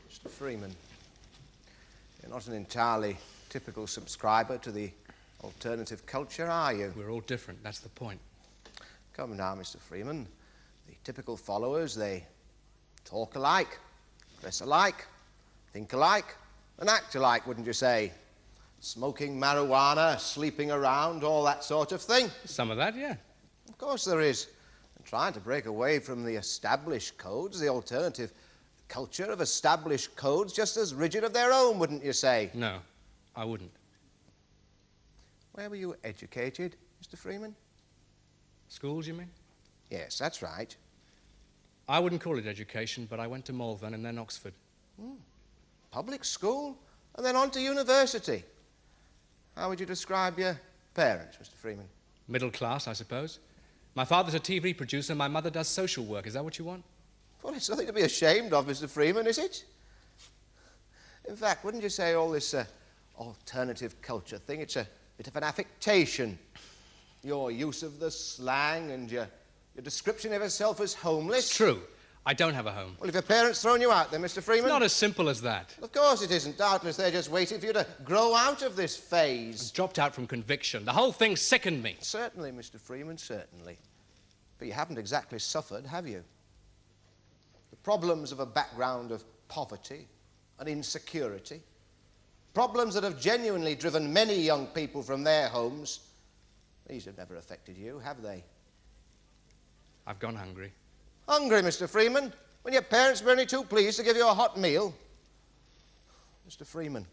Mr. Freeman, you're not an entirely typical subscriber to the alternative culture, are you? We're all different, that's the point. Come now, Mr. Freeman. The typical followers, they talk alike, dress alike, think alike, and act alike, wouldn't you say? Smoking marijuana, sleeping around, all that sort of thing. Some of that, yeah. Of course there is. And trying to break away from the established codes, the alternative culture of established codes, just as rigid of their own, wouldn't you say? No, I wouldn't. Where were you educated, Mr. Freeman? Schools, you mean? Yes, that's right. I wouldn't call it education, but I went to Malvern and then Oxford. Public school, and then on to university. How would you describe your parents, Mr. Freeman? Middle class, I suppose. My father's a TV producer, my mother does social work. Is that what you want? Well, it's nothing to be ashamed of, Mr. Freeman, is it? In fact, wouldn't you say all this alternative culture thing, it's a bit of an affectation? Your use of the slang and your description of yourself as homeless. It's true. I don't have a home. Well, have your parents thrown you out then, Mr. Freeman? It's not as simple as that. Of course it isn't. Doubtless they're just waiting for you to grow out of this phase. I dropped out from conviction. The whole thing sickened me. Certainly, Mr. Freeman, certainly. But you haven't exactly suffered, have you? The problems of a background of poverty and insecurity, problems that have genuinely driven many young people from their homes, these have never affected you, have they? I've gone hungry. Hungry, Mr. Freeman, when your parents were only too pleased to give you a hot meal? Mr. Freeman,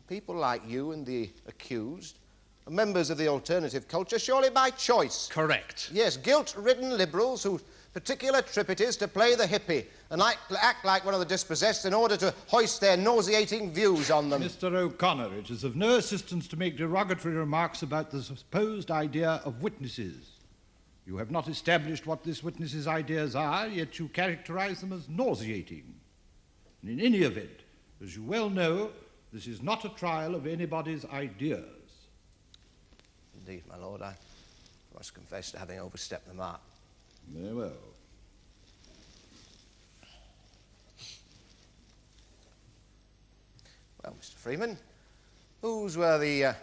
people like you and the accused are members of the alternative culture, surely by choice. Correct. Yes, guilt-ridden liberals whose particular trip it is to play the hippie and act like one of the dispossessed in order to hoist their nauseating views on them. Mr. O'Connor, it is of no assistance to make derogatory remarks about the supposed idea of witnesses. You have not established what this witness's ideas are, yet you characterize them as nauseating. And in any event, as you well know, this is not a trial of anybody's ideas. Indeed, my lord, I must confess to having overstepped the mark. Very well. Well, Mr. Freeman, whose were the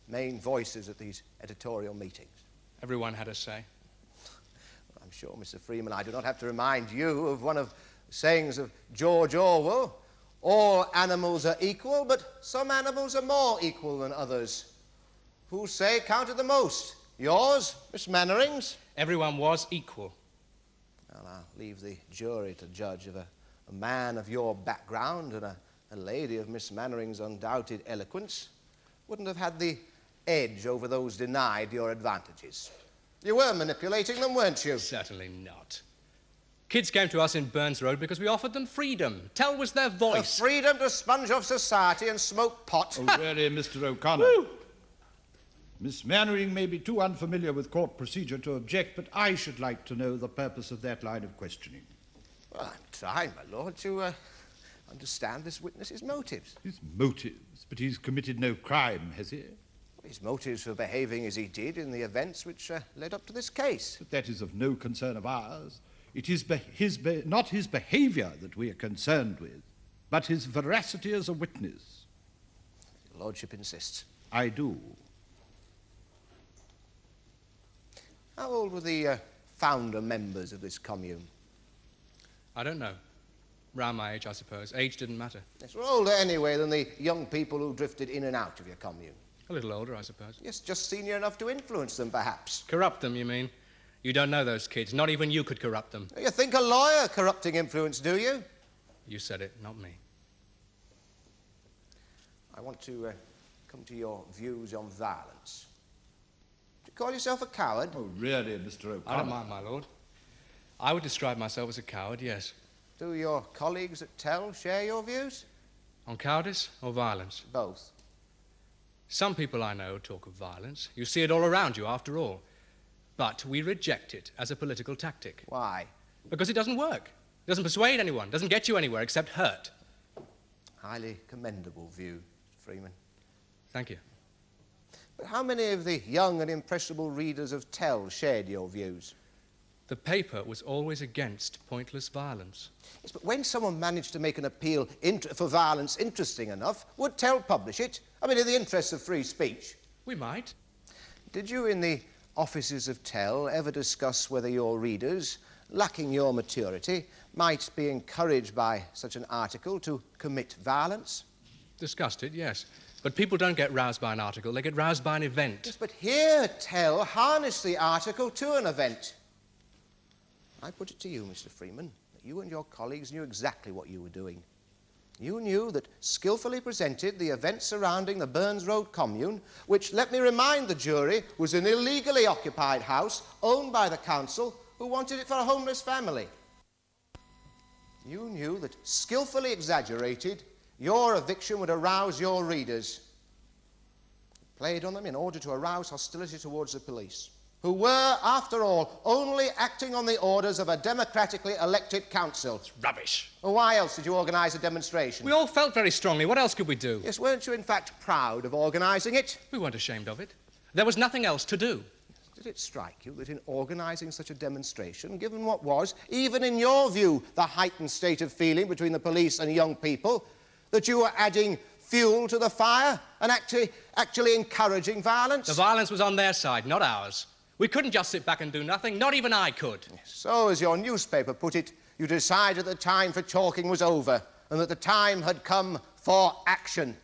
main voices at these editorial meetings? Everyone had a say. I'm sure, Mr. Freeman, I do not have to remind you of one of the sayings of George Orwell. All animals are equal, but some animals are more equal than others. Whose say counted the most? Yours, Miss Mannering's? Everyone was equal. Well, I'll leave the jury to judge of a man of your background and a lady of Miss Mannering's undoubted eloquence wouldn't have had the edge over those denied your advantages. You were manipulating them, weren't you? Certainly not. Kids came to us in Burns Road because we offered them freedom. Tell was their voice. The freedom to sponge off society and smoke pot. Oh, really, Mr. O'Connor? Woo! Miss Mannering may be too unfamiliar with court procedure to object, but I should like to know the purpose of that line of questioning. Well, I'm trying, my lord, to understand this witness's motives. His motives? But he's committed no crime, has he? His motives for behaving as he did in the events which led up to this case. But that is of no concern of ours. It is not his behavior that we are concerned with, but his veracity as a witness. Your lordship insists. I do. How old were the founder members of this commune? I don't know. Round my age, I suppose. Age didn't matter. Yes, we're older anyway than the young people who drifted in and out of your commune. A little older, I suppose. Yes, just senior enough to influence them, perhaps. Corrupt them, you mean? You don't know those kids. Not even you could corrupt them. You think a lawyer corrupting influence, do you? You said it, not me. I want to come to your views on violence. Do you call yourself a coward? Oh, really, Mr. O'Connor? I don't mind, my lord. I would describe myself as a coward, yes. Do your colleagues at TEL share your views? On cowardice or violence? Both. Some people I know talk of violence. You see it all around you, after all. But we reject it as a political tactic. Why? Because it doesn't work. It doesn't persuade anyone. It doesn't get you anywhere except hurt. Highly commendable view, Mr. Freeman. Thank you. But how many of the young and impressionable readers of TEL shared your views? The paper was always against pointless violence. Yes, but when someone managed to make an appeal for violence interesting enough, would TEL publish it? I mean, in the interests of free speech. We might. Did you, in the offices of TEL, ever discuss whether your readers, lacking your maturity, might be encouraged by such an article to commit violence? Discussed it, yes. But people don't get roused by an article. They get roused by an event. Yes, but here TEL harnessed the article to an event. I put it to you, Mr. Freeman, that you and your colleagues knew exactly what you were doing. You knew that skillfully presented the events surrounding the Burns Road commune, which, let me remind the jury, was an illegally occupied house owned by the council who wanted it for a homeless family. You knew that skillfully exaggerated, your eviction would arouse your readers. You played on them in order to arouse hostility towards the police, who were, after all, only acting on the orders of a democratically elected council. It's rubbish. Well, why else did you organise a demonstration? We all felt very strongly. What else could we do? Yes, weren't you in fact proud of organising it? We weren't ashamed of it. There was nothing else to do. Did it strike you that in organising such a demonstration, given what was, even in your view, the heightened state of feeling between the police and young people, that you were adding fuel to the fire and actually encouraging violence? The violence was on their side, not ours. We couldn't just sit back and do nothing. Not even I could. So, as your newspaper put it, you decided the time for talking was over and that the time had come for action.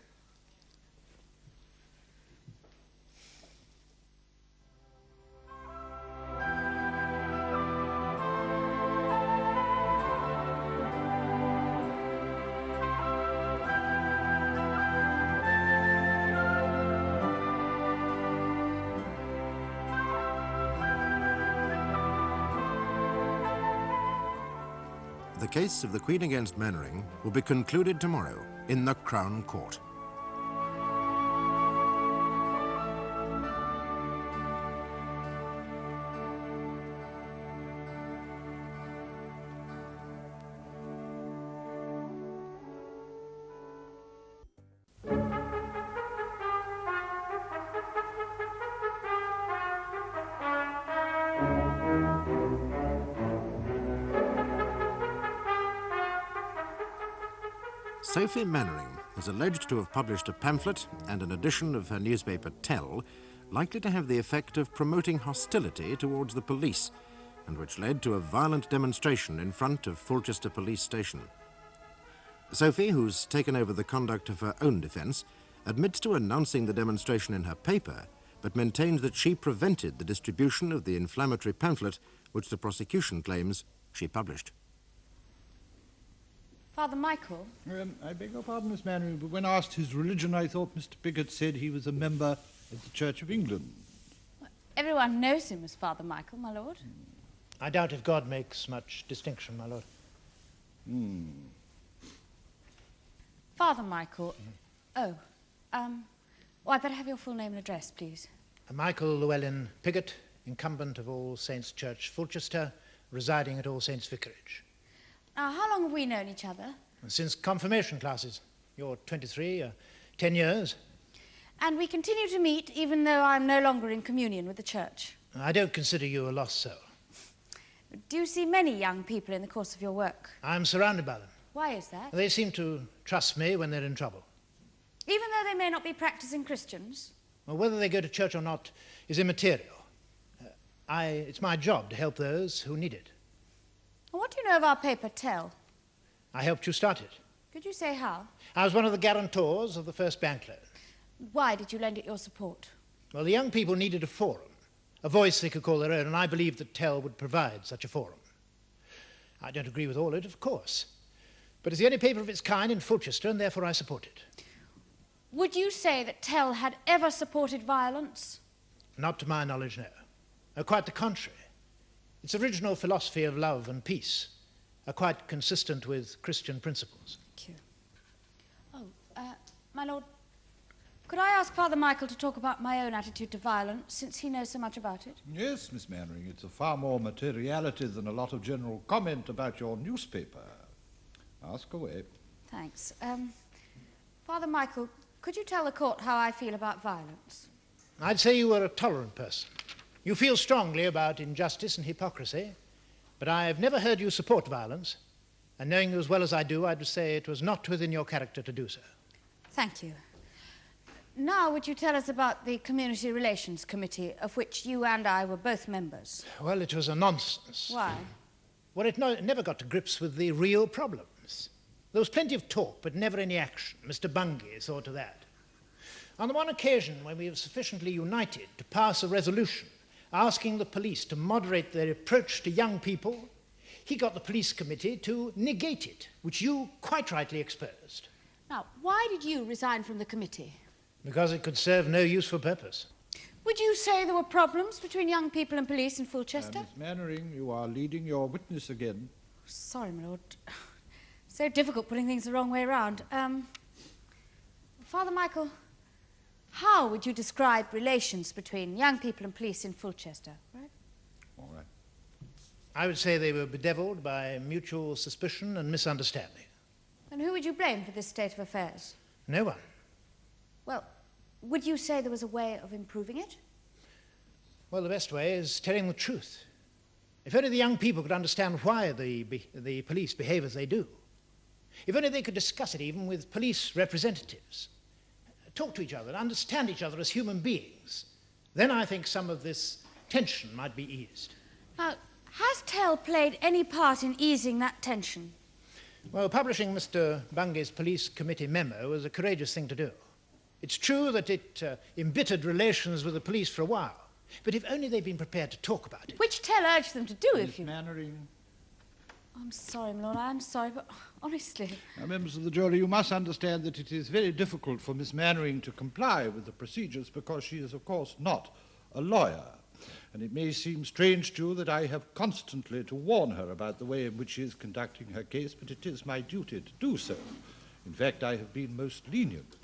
The case of the Queen against Mannering will be concluded tomorrow in the Crown Court. Sophie Mannering is alleged to have published a pamphlet and an edition of her newspaper TEL likely to have the effect of promoting hostility towards the police and which led to a violent demonstration in front of Fulchester Police Station. Sophie, who's taken over the conduct of her own defence, admits to announcing the demonstration in her paper but maintains that she prevented the distribution of the inflammatory pamphlet which the prosecution claims she published. Father Michael? I beg your pardon, Miss Mannering, but when asked his religion, I thought Mr. Piggott said he was a member of the Church of England. Everyone knows him as Father Michael, my lord. I doubt if God makes much distinction, my lord. Father Michael. Oh, I better have your full name and address, please. Michael Llewellyn Piggott, incumbent of All Saints Church, Fulchester, residing at All Saints Vicarage. Now, how long have we known each other? Since confirmation classes. You're 23, 10 years. And we continue to meet even though I'm no longer in communion with the church. I don't consider you a lost soul. Do you see many young people in the course of your work? I'm surrounded by them. Why is that? They seem to trust me when they're in trouble. Even though they may not be practicing Christians? Well, whether they go to church or not is immaterial. It's my job to help those who need it. Well, what do you know of our paper, TEL? I helped you start it. Could you say how? I was one of the guarantors of the first bank loan. Why did you lend it your support? Well, the young people needed a forum, a voice they could call their own, and I believed that Tell would provide such a forum. I don't agree with all of it, of course, but it's the only paper of its kind in Fulchester, and therefore I support it. Would you say that Tell had ever supported violence? Not to my knowledge, no. Quite the contrary. Its original philosophy of love and peace are quite consistent with Christian principles. Thank you. My lord, could I ask Father Michael to talk about my own attitude to violence, since he knows so much about it? Yes, Miss Mannering, it's a far more materiality than a lot of general comment about your newspaper. Ask away. Thanks. Father Michael, could you tell the court how I feel about violence? I'd say you were a tolerant person. You feel strongly about injustice and hypocrisy, but I've never heard you support violence, and knowing you as well as I do, I'd say it was not within your character to do so. Thank you. Now, would you tell us about the Community Relations Committee, of which you and I were both members? Well, it was a nonsense. Why? Well, it never got to grips with the real problems. There was plenty of talk, but never any action. Mr. Bungay saw to that. On the one occasion when we were sufficiently united to pass a resolution asking the police to moderate their approach to young people, he got the police committee to negate it, which you quite rightly exposed. Now, why did you resign from the committee? Because it could serve no useful purpose. Would you say there were problems between young people and police in Fulchester? Miss Mannering, you are leading your witness again. Sorry, my lord. So difficult putting things the wrong way around. Father Michael, how would you describe relations between young people and police in Fulchester, right? All right. I would say they were bedeviled by mutual suspicion and misunderstanding. And who would you blame for this state of affairs? No one. Well, would you say there was a way of improving it? Well, the best way is telling the truth. If only the young people could understand why the police behave as they do. If only they could discuss it even with police representatives. Talk to each other, understand each other as human beings. Then I think some of this tension might be eased. Now, has Tell played any part in easing that tension? Well, publishing Mr. Bungay's police committee memo was a courageous thing to do. It's true that it embittered relations with the police for a while, but if only they'd been prepared to talk about it. Which Tell urged them to do, Miss if you... Mannering. I'm sorry, my lord, I'm sorry, but honestly... Now, members of the jury, you must understand that it is very difficult for Miss Mannering to comply with the procedures because she is, of course, not a lawyer. And it may seem strange to you that I have constantly to warn her about the way in which she is conducting her case, but it is my duty to do so. In fact, I have been most lenient.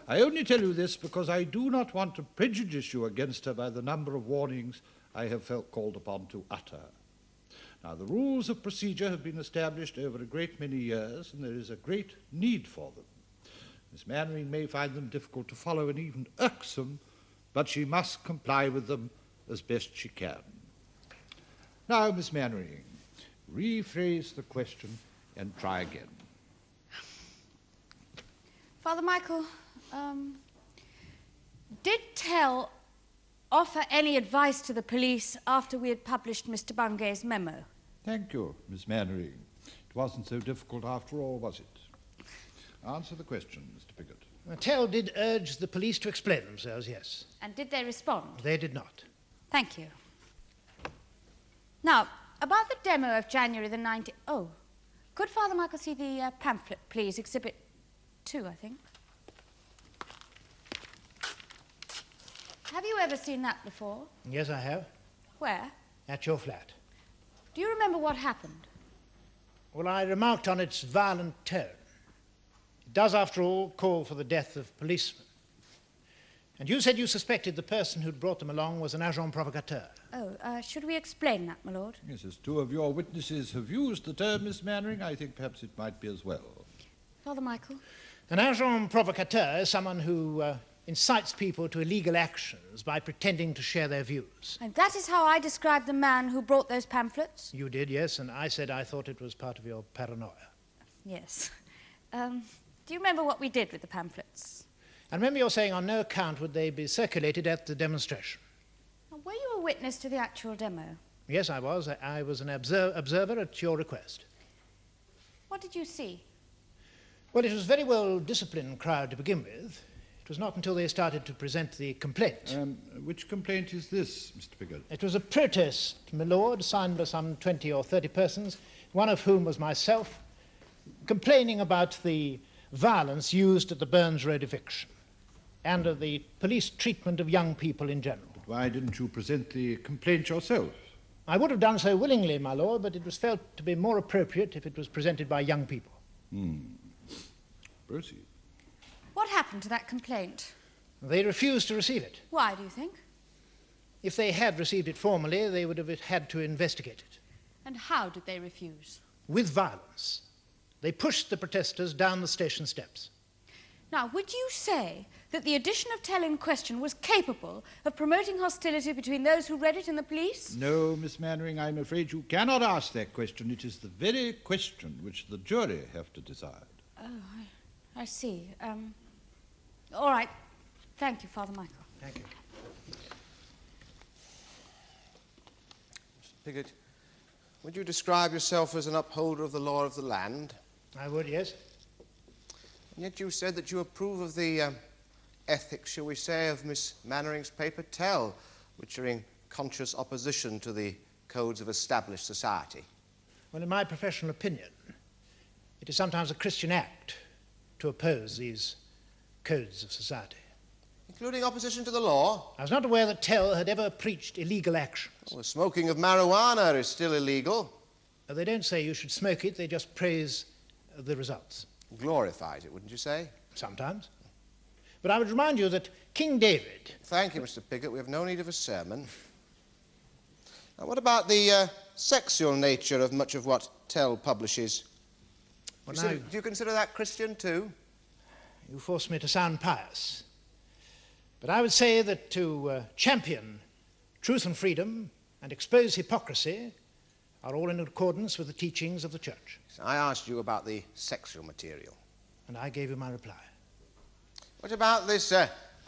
I only tell you this because I do not want to prejudice you against her by the number of warnings I have felt called upon to utter. Now, the rules of procedure have been established over a great many years, and there is a great need for them. Miss Mannering may find them difficult to follow and even irksome, but she must comply with them as best she can. Now, Miss Mannering, rephrase the question and try again. Father Michael, did Tell offer any advice to the police after we had published Mr. Bungay's memo? Thank you, Miss Mannering. It wasn't so difficult after all, was it? Answer the question, Mr. Piggott. Tell did urge the police to explain themselves, yes. And did they respond? They did not. Thank you. Now, about the demo of January the 19th... Oh, could Father Michael see the pamphlet, please? Exhibit 2, I think. Have you ever seen that before? Yes, I have. Where? At your flat. Do you remember what happened? Well, I remarked on its violent tone. It does, after all, call for the death of policemen. And you said you suspected the person who'd brought them along was an agent provocateur. Oh, should we explain that, my lord? Yes, as two of your witnesses have used the term, Miss Mannering, I think perhaps it might be as well. Father Michael? An agent provocateur is someone who incites people to illegal actions by pretending to share their views. And that is how I described the man who brought those pamphlets? You did, yes, and I said I thought it was part of your paranoia. Yes. Do you remember what we did with the pamphlets? I remember you saying on no account would they be circulated at the demonstration. Were you a witness to the actual demo? Yes, I was. I was an observer at your request. What did you see? Well, it was a very well-disciplined crowd to begin with. It It was not until they started to present the complaint. Which complaint is this, Mr. Piggott? It was a protest, my lord, signed by some 20 or 30 persons, one of whom was myself, complaining about the violence used at the Burns Road eviction and of the police treatment of young people in general. But why didn't you present the complaint yourself? I would have done so willingly, my lord, but it was felt to be more appropriate if it was presented by young people. Proceed. What happened to that complaint? They refused to receive it. Why, do you think? If they had received it formally, they would have had to investigate it. And how did they refuse? With violence. They pushed the protesters down the station steps. Now, would you say that the edition of Tell in question was capable of promoting hostility between those who read it and the police? No, Miss Mannering, I'm afraid you cannot ask that question. It is the very question which the jury have to decide. Oh, I see. All right. Thank you, Father Michael. Thank you. Mr. Piggott, would you describe yourself as an upholder of the law of the land? I would, yes. And yet you said that you approve of the ethics, shall we say, of Miss Mannering's paper Tell, which are in conscious opposition to the codes of established society. Well, in my professional opinion, it is sometimes a Christian act to oppose these codes of society. Including opposition to the law? I was not aware that Tell had ever preached illegal actions. Well, the smoking of marijuana is still illegal. They don't say you should smoke it, they just praise the results. Glorifies it, wouldn't you say? Sometimes. But I would remind you that King David... Thank you, Mr. Piggott. We have no need of a sermon. Now, what about the sexual nature of much of what Tell publishes? Well, Do you consider that Christian, too? You force me to sound pious. But I would say that to champion truth and freedom and expose hypocrisy are all in accordance with the teachings of the Church. I asked you about the sexual material. And I gave you my reply. What about this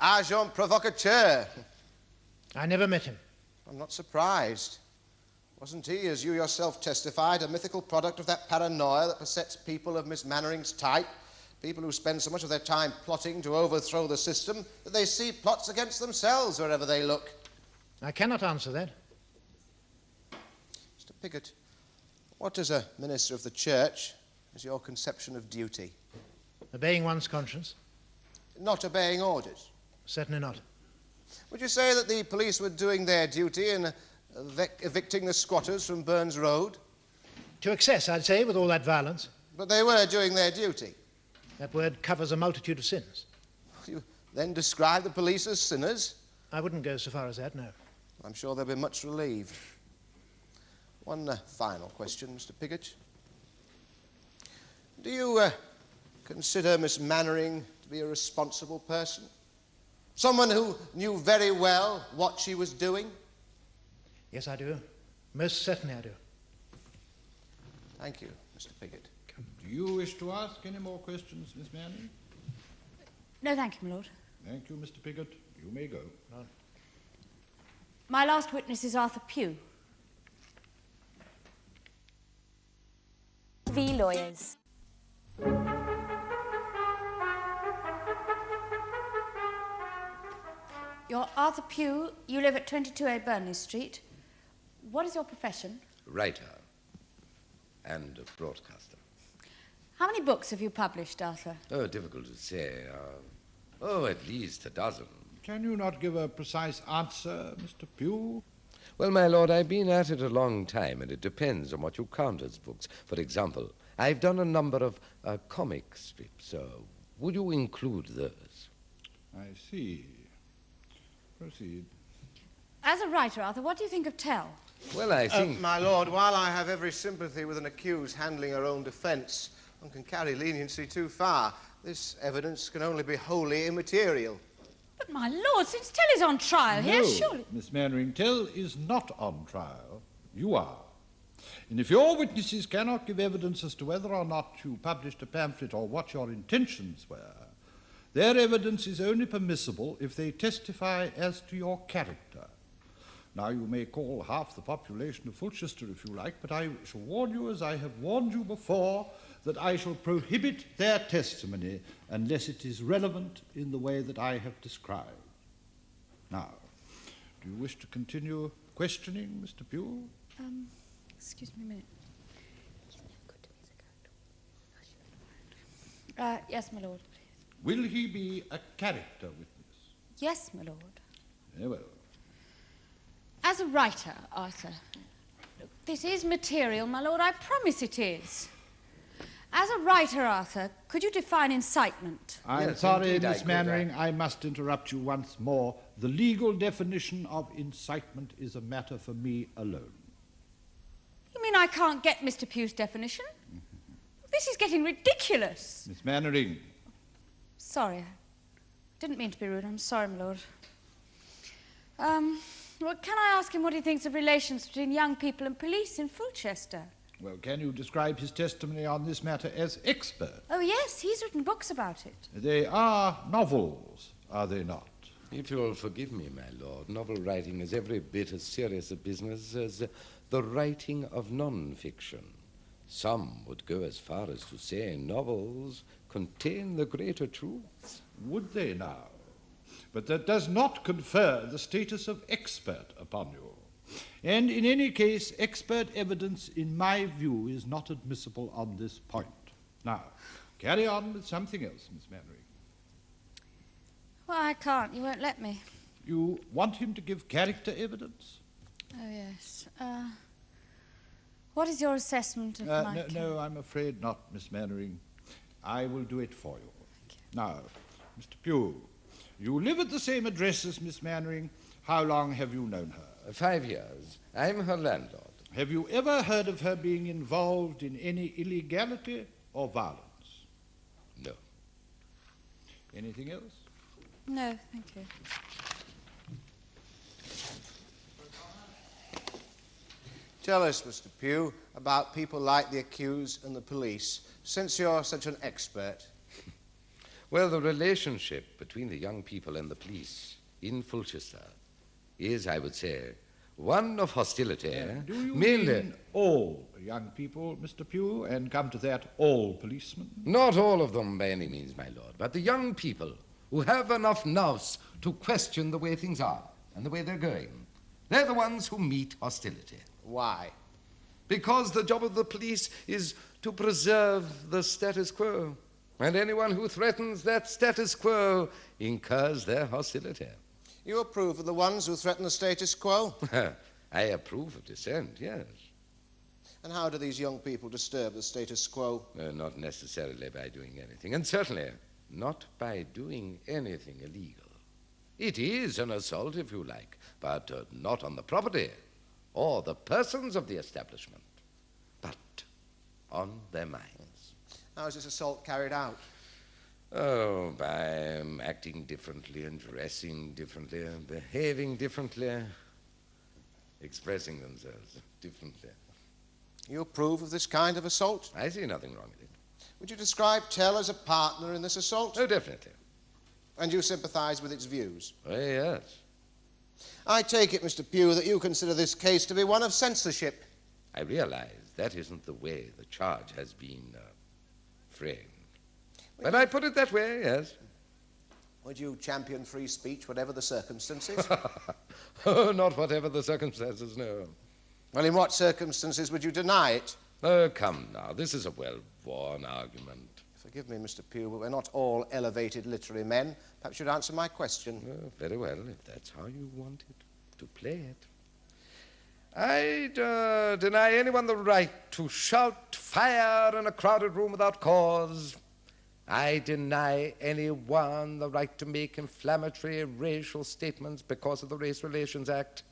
agent provocateur? I never met him. I'm not surprised. Wasn't he, as you yourself testified, a mythical product of that paranoia that besets people of Miss Mannering's type? People who spend so much of their time plotting to overthrow the system that they see plots against themselves wherever they look. I cannot answer that. Mr. Piggott, what as a minister of the Church is your conception of duty? Obeying one's conscience? Not obeying orders? Certainly not. Would you say that the police were doing their duty in evicting the squatters from Burns Road? To excess, I'd say, with all that violence. But they were doing their duty. That word covers a multitude of sins. You then describe the police as sinners? I wouldn't go so far as that, no. I'm sure they'll be much relieved. One final question, Mr. Piggott. Do you consider Miss Mannering to be a responsible person? Someone who knew very well what she was doing? Yes, I do. Most certainly I do. Thank you, Mr. Piggott. Do you wish to ask any more questions, Miss Mannering? No, thank you, my lord. Thank you, Mr. Piggott. You may go. My last witness is Arthur Pugh. V Lawyers. You're Arthur Pugh. You live at 22A Burnley Street. What is your profession? Writer and broadcaster. How many books have you published, Arthur? Oh, difficult to say. At least a dozen. Can you not give a precise answer, Mr. Pugh? Well, my lord, I've been at it a long time, and it depends on what you count as books. For example, I've done a number of comic strips. Would you include those? I see. Proceed. As a writer, Arthur, what do you think of Tell? Well, I think... My lord, while I have every sympathy with an accused handling her own defence, one can carry leniency too far. This evidence can only be wholly immaterial. But, my lord, since Tell is on trial here, surely... Miss Mannering, Tell is not on trial. You are. And if your witnesses cannot give evidence as to whether or not you published a pamphlet or what your intentions were, their evidence is only permissible if they testify as to your character. Now, you may call half the population of Fulchester if you like, but I shall warn you, as I have warned you before, that I shall prohibit their testimony unless it is relevant in the way that I have described. Now, do you wish to continue questioning, Mr. Pugh? Excuse me a minute. Yes, my lord. Will he be a character witness? Yes, my lord. Very well. As a writer, Arthur, look, this is material, my lord, I promise it is. As a writer, Arthur, could you define incitement? I'm Yes, sorry, indeed, I Miss could. Mannering, I must interrupt you once more. The legal definition of incitement is a matter for me alone. You mean I can't get Mr. Pugh's definition? This is getting ridiculous. Miss Mannering, Sorry, I didn't mean to be rude. I'm sorry, my lord. Well, can I ask him what he thinks of relations between young people and police in Fulchester? well, can you describe his testimony on this matter as expert? Oh, yes, he's written books about it. They are novels, are they not? If you'll forgive me, my lord, novel writing is every bit as serious a business as the writing of non-fiction. Some would go as far as to say novels contain the greater truths. Would they now? But that does not confer the status of expert upon you. And in any case, expert evidence, in my view, is not admissible on this point. Now, carry on with something else, Miss Mannering. Well, I can't. You won't let me. You want him to give character evidence? Oh, yes. What is your assessment of my... No, I'm afraid not, Miss Mannering. I will do it for you. Now, Mr. Pugh, you live at the same address as Miss Mannering. How long have you known her? 5 years. I'm her landlord. Have you ever heard of her being involved in any illegality or violence? No. Anything else? No, thank you. Tell us, Mr. Pugh, about people like the accused and the police, since you're such an expert. Well, the relationship between the young people and the police in Fulchester is, I would say, one of hostility. Do you mainly mean all young people, Mr. Pugh, and come to that, all policemen? Not all of them by any means, my lord, but the young people who have enough nous to question the way things are and the way they're going. They're the ones who meet hostility. Why? Because the job of the police is to preserve the status quo. And anyone who threatens that status quo incurs their hostility. You approve of the ones who threaten the status quo? I approve of dissent, yes. And how do these young people disturb the status quo? Not necessarily by doing anything, and certainly not by doing anything illegal. It is an assault, if you like, but not on the property or the persons of the establishment, but on their minds. How is this assault carried out? Oh, by acting differently and dressing differently and behaving differently, expressing themselves differently. You approve of this kind of assault? I see nothing wrong with it. Would you describe Tell as a partner in this assault? Oh, definitely. And you sympathise with its views? Oh, yes. I take it, Mr. Pugh, that you consider this case to be one of censorship. I realize that isn't the way the charge has been framed. But I put it that way, yes. Would you champion free speech, whatever the circumstances? Oh, not whatever the circumstances, no. Well, in what circumstances would you deny it? Oh, come now, this is a well-worn argument. Forgive me, Mr. Pugh, but we're not all elevated literary men. Perhaps you'd answer my question. Oh, very well, if that's how you want it, to play it. I'd deny anyone the right to shout fire in a crowded room without cause. I deny anyone the right to make inflammatory racial statements because of the Race Relations Act.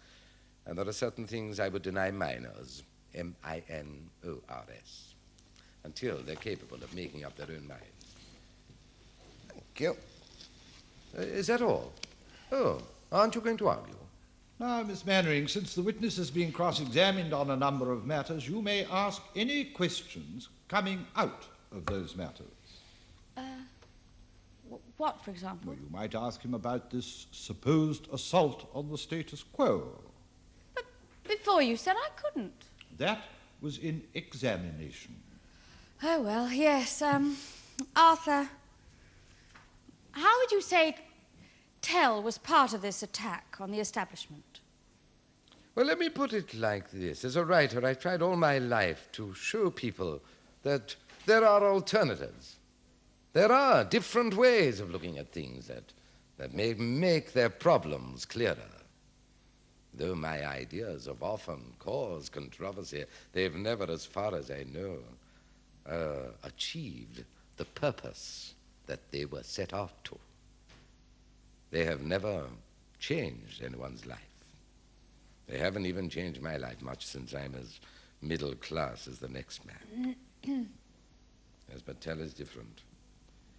And there are certain things I would deny minors, M-I-N-O-R-S, until they're capable of making up their own minds. Thank you. Is that all? Oh, aren't you going to argue? Now, Miss Mannering, since the witness is being cross-examined on a number of matters, you may ask any questions coming out of those matters. What, for example? Well, you might ask him about this supposed assault on the status quo. Before you said I couldn't. That was in examination. Oh, well, yes. Arthur, how would you say Tell was part of this attack on the establishment? Well, let me put it like this. As a writer, I tried all my life to show people that there are alternatives. There are different ways of looking at things that may make their problems clearer. Though my ideas have often caused controversy, they've never, as far as I know, achieved the purpose that they were set out to. They have never changed anyone's life. They haven't even changed my life much since I'm as middle class as the next man. Yes, but Tell is different.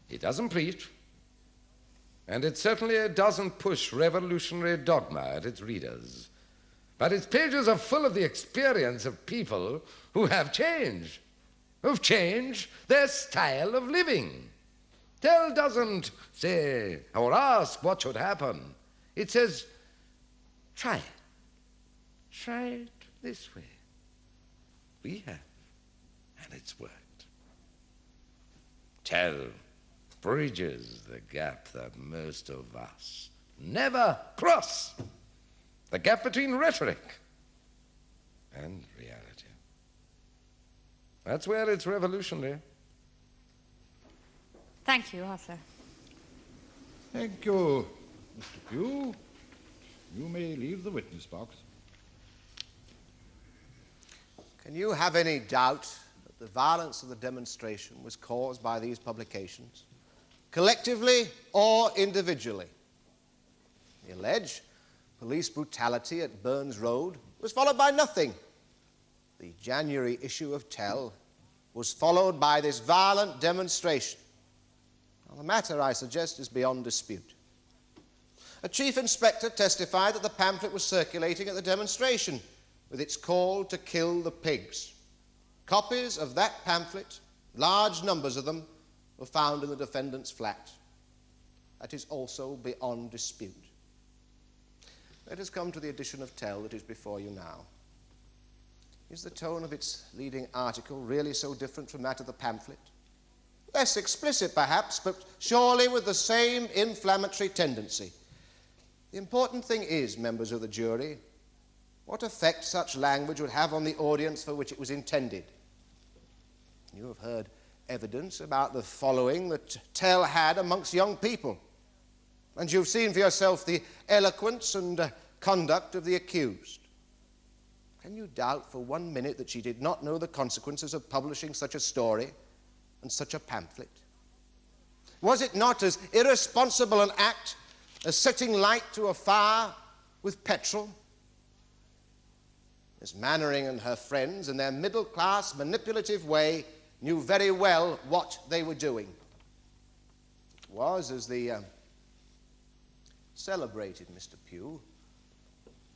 He doesn't preach, and it certainly doesn't push revolutionary dogma at its readers. But its pages are full of the experience of people who have changed, who've changed their style of living. Tell doesn't say or ask what should happen. It says, try it. Try it this way. We have, and it's worked. Tell bridges the gap that most of us never cross. The gap between rhetoric and reality. That's where it's revolutionary. Thank you, Arthur. Thank you, Mr. Pugh. You may leave the witness box. Can you have any doubt that the violence of the demonstration was caused by these publications, collectively or individually? The alleged police brutality at Burns Road was followed by nothing. The January issue of Tell was followed by this violent demonstration. Now, the matter, I suggest, is beyond dispute. A chief inspector testified that the pamphlet was circulating at the demonstration with its call to kill the pigs. Copies of that pamphlet, large numbers of them, were found in the defendant's flat. That is also beyond dispute. Let us come to the edition of Tell that is before you now. Is the tone of its leading article really so different from that of the pamphlet? Less explicit, perhaps, but surely with the same inflammatory tendency. The important thing is, members of the jury, what effect such language would have on the audience for which it was intended. You have heard evidence about the following that Tell had amongst young people, and you've seen for yourself the eloquence and conduct of the accused. Can you doubt for 1 minute that she did not know the consequences of publishing such a story and such a pamphlet? Was it not as irresponsible an act as setting light to a fire with petrol? Miss Mannering and her friends, in their middle-class, manipulative way, knew very well what they were doing. It was, as the celebrated Mr. Pugh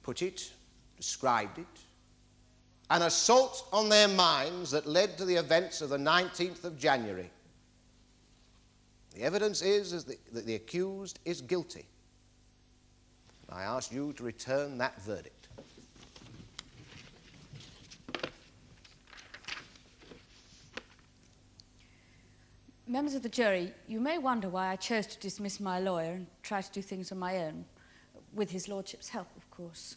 put it, described it, an assault on their minds that led to the events of the 19th of January. The evidence is that the accused is guilty. I ask you to return that verdict. Members of the jury, you may wonder why I chose to dismiss my lawyer and try to do things on my own, with his lordship's help, of course.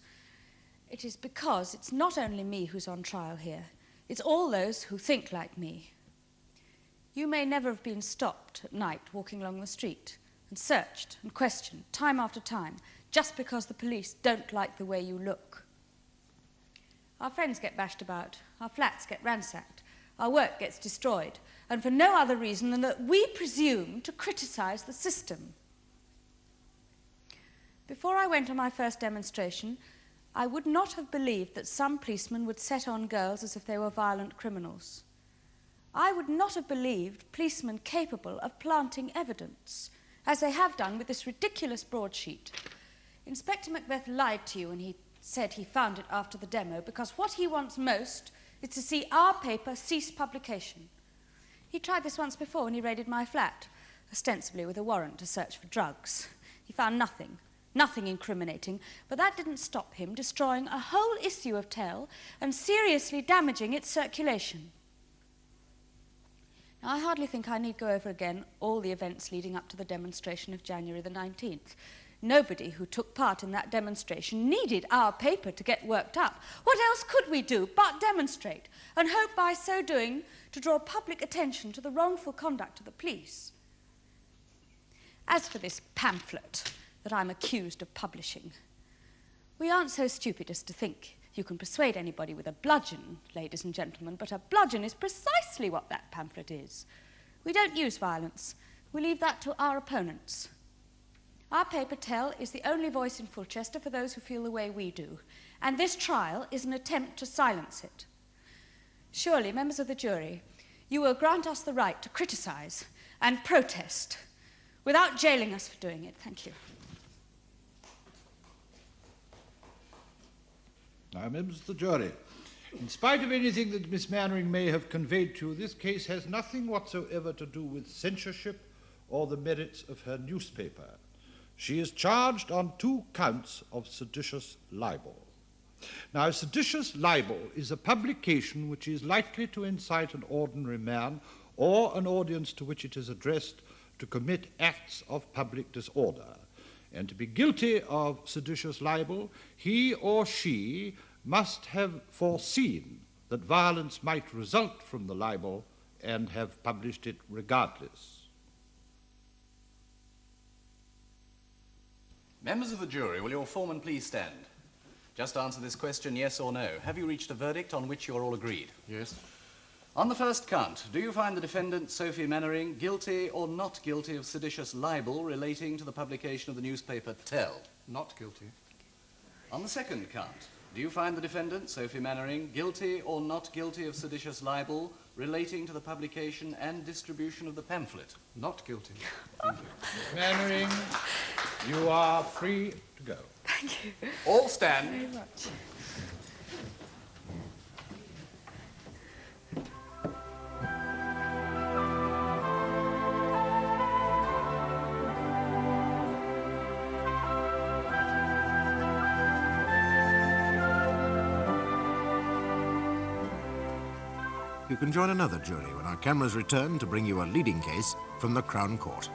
It is because it's not only me who's on trial here, it's all those who think like me. You may never have been stopped at night walking along the street and searched and questioned time after time just because the police don't like the way you look. Our friends get bashed about, our flats get ransacked, our work gets destroyed, and for no other reason than that we presume to criticize the system. Before I went on my first demonstration, I would not have believed that some policemen would set on girls as if they were violent criminals. I would not have believed policemen capable of planting evidence, as they have done with this ridiculous broadsheet. Inspector Macbeth lied to you when he said he found it after the demo, because what he wants most is to see our paper cease publication. He tried this once before when he raided my flat, ostensibly with a warrant to search for drugs. He found nothing incriminating, but that didn't stop him destroying a whole issue of Tell and seriously damaging its circulation. I hardly think I need go over again all the events leading up to the demonstration of January the 19th. Nobody who took part in that demonstration needed our paper to get worked up. What else could we do but demonstrate and hope by so doing to draw public attention to the wrongful conduct of the police? As for this pamphlet that I'm accused of publishing, we aren't so stupid as to think you can persuade anybody with a bludgeon, ladies and gentlemen, but a bludgeon is precisely what that pamphlet is. We don't use violence. We leave that to our opponents. Our paper, Tell, is the only voice in Fulchester for those who feel the way we do, and this trial is an attempt to silence it. Surely, members of the jury, you will grant us the right to criticise and protest without jailing us for doing it. Thank you. Now, members of the jury, in spite of anything that Miss Mannering may have conveyed to you, this case has nothing whatsoever to do with censorship or the merits of her newspaper. She is charged on 2 counts of seditious libel. Now, seditious libel is a publication which is likely to incite an ordinary man or an audience to which it is addressed to commit acts of public disorder. And to be guilty of seditious libel, he or she must have foreseen that violence might result from the libel and have published it regardless. Members of the jury, will your foreman please stand? Just answer this question, yes or no. Have you reached a verdict on which you're all agreed? Yes. On the first count, do you find the defendant, Sophie Mannering, guilty or not guilty of seditious libel relating to the publication of the newspaper Tell? Not guilty. On the second count, do you find the defendant, Sophie Mannering, guilty or not guilty of seditious libel relating to the publication and distribution of the pamphlet? Not guilty. Miss Mannering, you are free to go. Thank you All stand. very much. You can join another jury when our cameras return to bring you a leading case from the Crown Court.